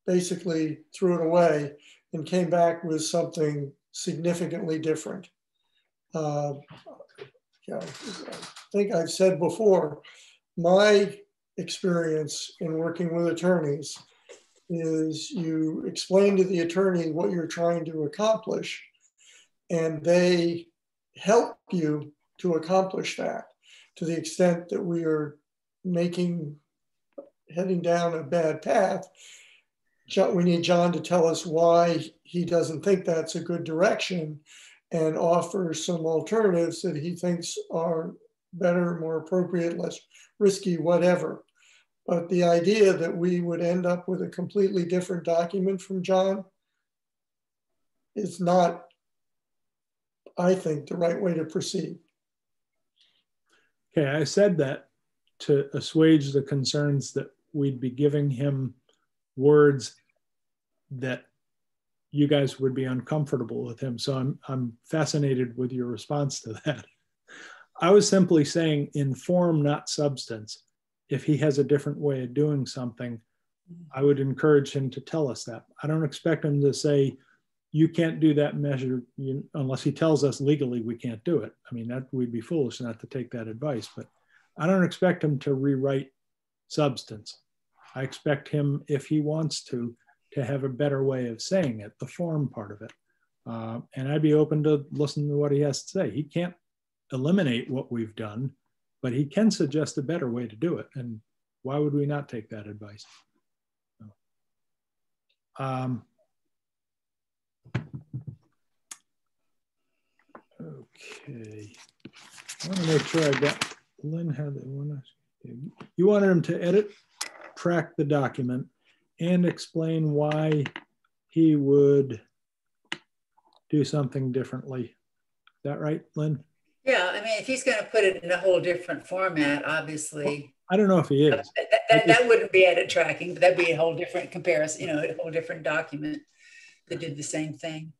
basically threw it away and came back with something significantly different. Yeah, I think I've said before, my experience in working with attorneys is you explain to the attorney what you're trying to accomplish, and they help you to accomplish that. To the extent that we are heading down a bad path, we need John to tell us why he doesn't think that's a good direction and offer some alternatives that he thinks are better, more appropriate, less risky, whatever. But the idea that we would end up with a completely different document from John is not, I think, the right way to proceed. Okay, I said that to assuage the concerns that we'd be giving him words that you guys would be uncomfortable with him. So I'm fascinated with your response to that. I was simply saying in form, not substance. If he has a different way of doing something, I would encourage him to tell us that. I don't expect him to say, you can't do that measure unless he tells us legally we can't do it. I mean, that we'd be foolish not to take that advice, but I don't expect him to rewrite substance. I expect him, if he wants to have a better way of saying it, the form part of it. And I'd be open to listen to what he has to say. He can't eliminate what we've done, but he can suggest a better way to do it. And why would we not take that advice? Okay. I want to make sure I got, Lynn had the one. You wanted him to edit, track the document, and explain why he would do something differently. Is that right, Lynn? Yeah, I mean, if he's going to put it in a whole different format, obviously. Well, I don't know if he is. That wouldn't be edit tracking, but that'd be a whole different comparison, a whole different document that did the same thing.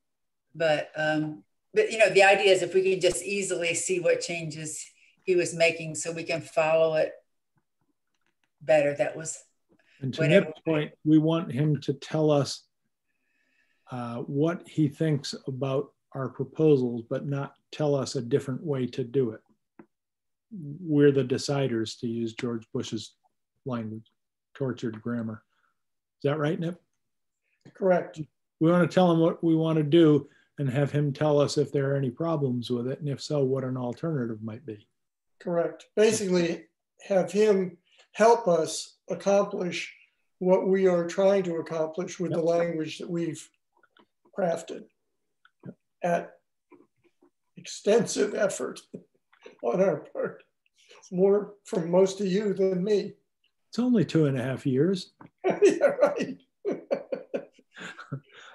But the idea is if we can just easily see what changes he was making so we can follow it better, that was. And to Nip's point, we want him to tell us what he thinks about our proposals, but not tell us a different way to do it. We're the deciders, to use George Bush's language, tortured grammar. Is that right, Nip? Correct. We want to tell him what we want to do and have him tell us if there are any problems with it, and if so, what an alternative might be. Correct. Basically, have him help us accomplish what we are trying to accomplish with the language that we've crafted at extensive effort on our part. More from most of you than me. It's only 2.5 years. Yeah, right.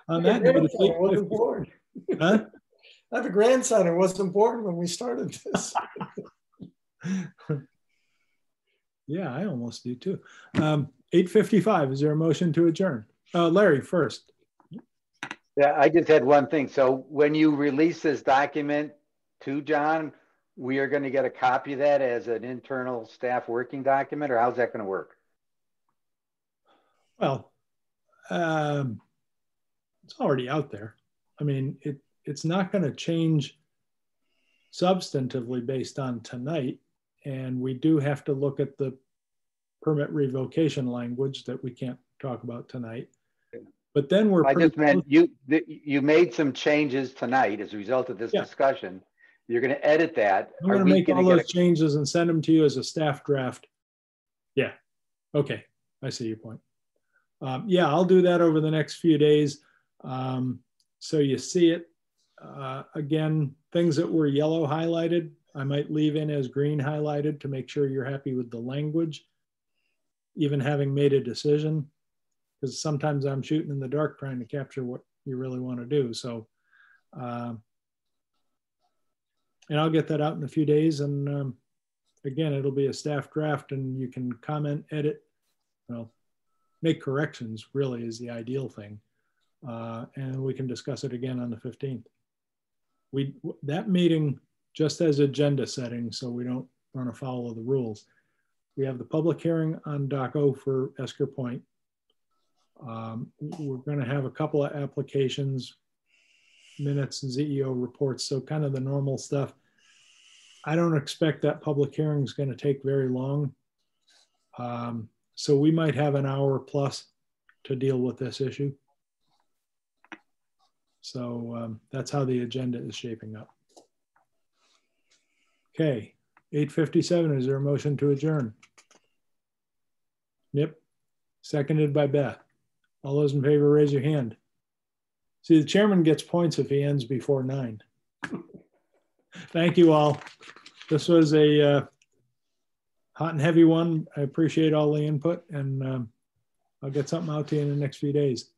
On that note, I wasn't born. Huh? I have a grandson who wasn't born when we started this. Yeah, I almost do too. 8:55, is there a motion to adjourn? Larry first. Yeah, I just had one thing. So when you release this document to John, we are going to get a copy of that as an internal staff working document, or how's that going to work? Well, it's already out there. I mean, it's not going to change substantively based on tonight. And we do have to look at the permit revocation language that we can't talk about tonight. But then we're— I just meant you made some changes tonight as a result of this discussion. You're going to edit that. I'm going to make all those changes and send them to you as a staff draft. Yeah. Okay. I see your point. Yeah, I'll do that over the next few days. So you see it. Again, things that were yellow highlighted, I might leave in as green highlighted to make sure you're happy with the language, even having made a decision, because sometimes I'm shooting in the dark trying to capture what you really want to do. So, and I'll get that out in a few days. And again, it'll be a staff draft and you can comment, edit, well, make corrections really is the ideal thing. And we can discuss it again on the 15th. That meeting, just as agenda setting, so we don't run afoul of the rules. We have the public hearing on Doc O for Esker Point. We're going to have a couple of applications, minutes and CEO reports, so kind of the normal stuff. I don't expect that public hearing is going to take very long. So we might have an hour plus to deal with this issue. So that's how the agenda is shaping up. Okay, 8:57, is there a motion to adjourn? Yep, seconded by Beth. All those in favor, raise your hand. See, the chairman gets points if he ends before 9. Thank you all. This was a hot and heavy one. I appreciate all the input, and I'll get something out to you in the next few days.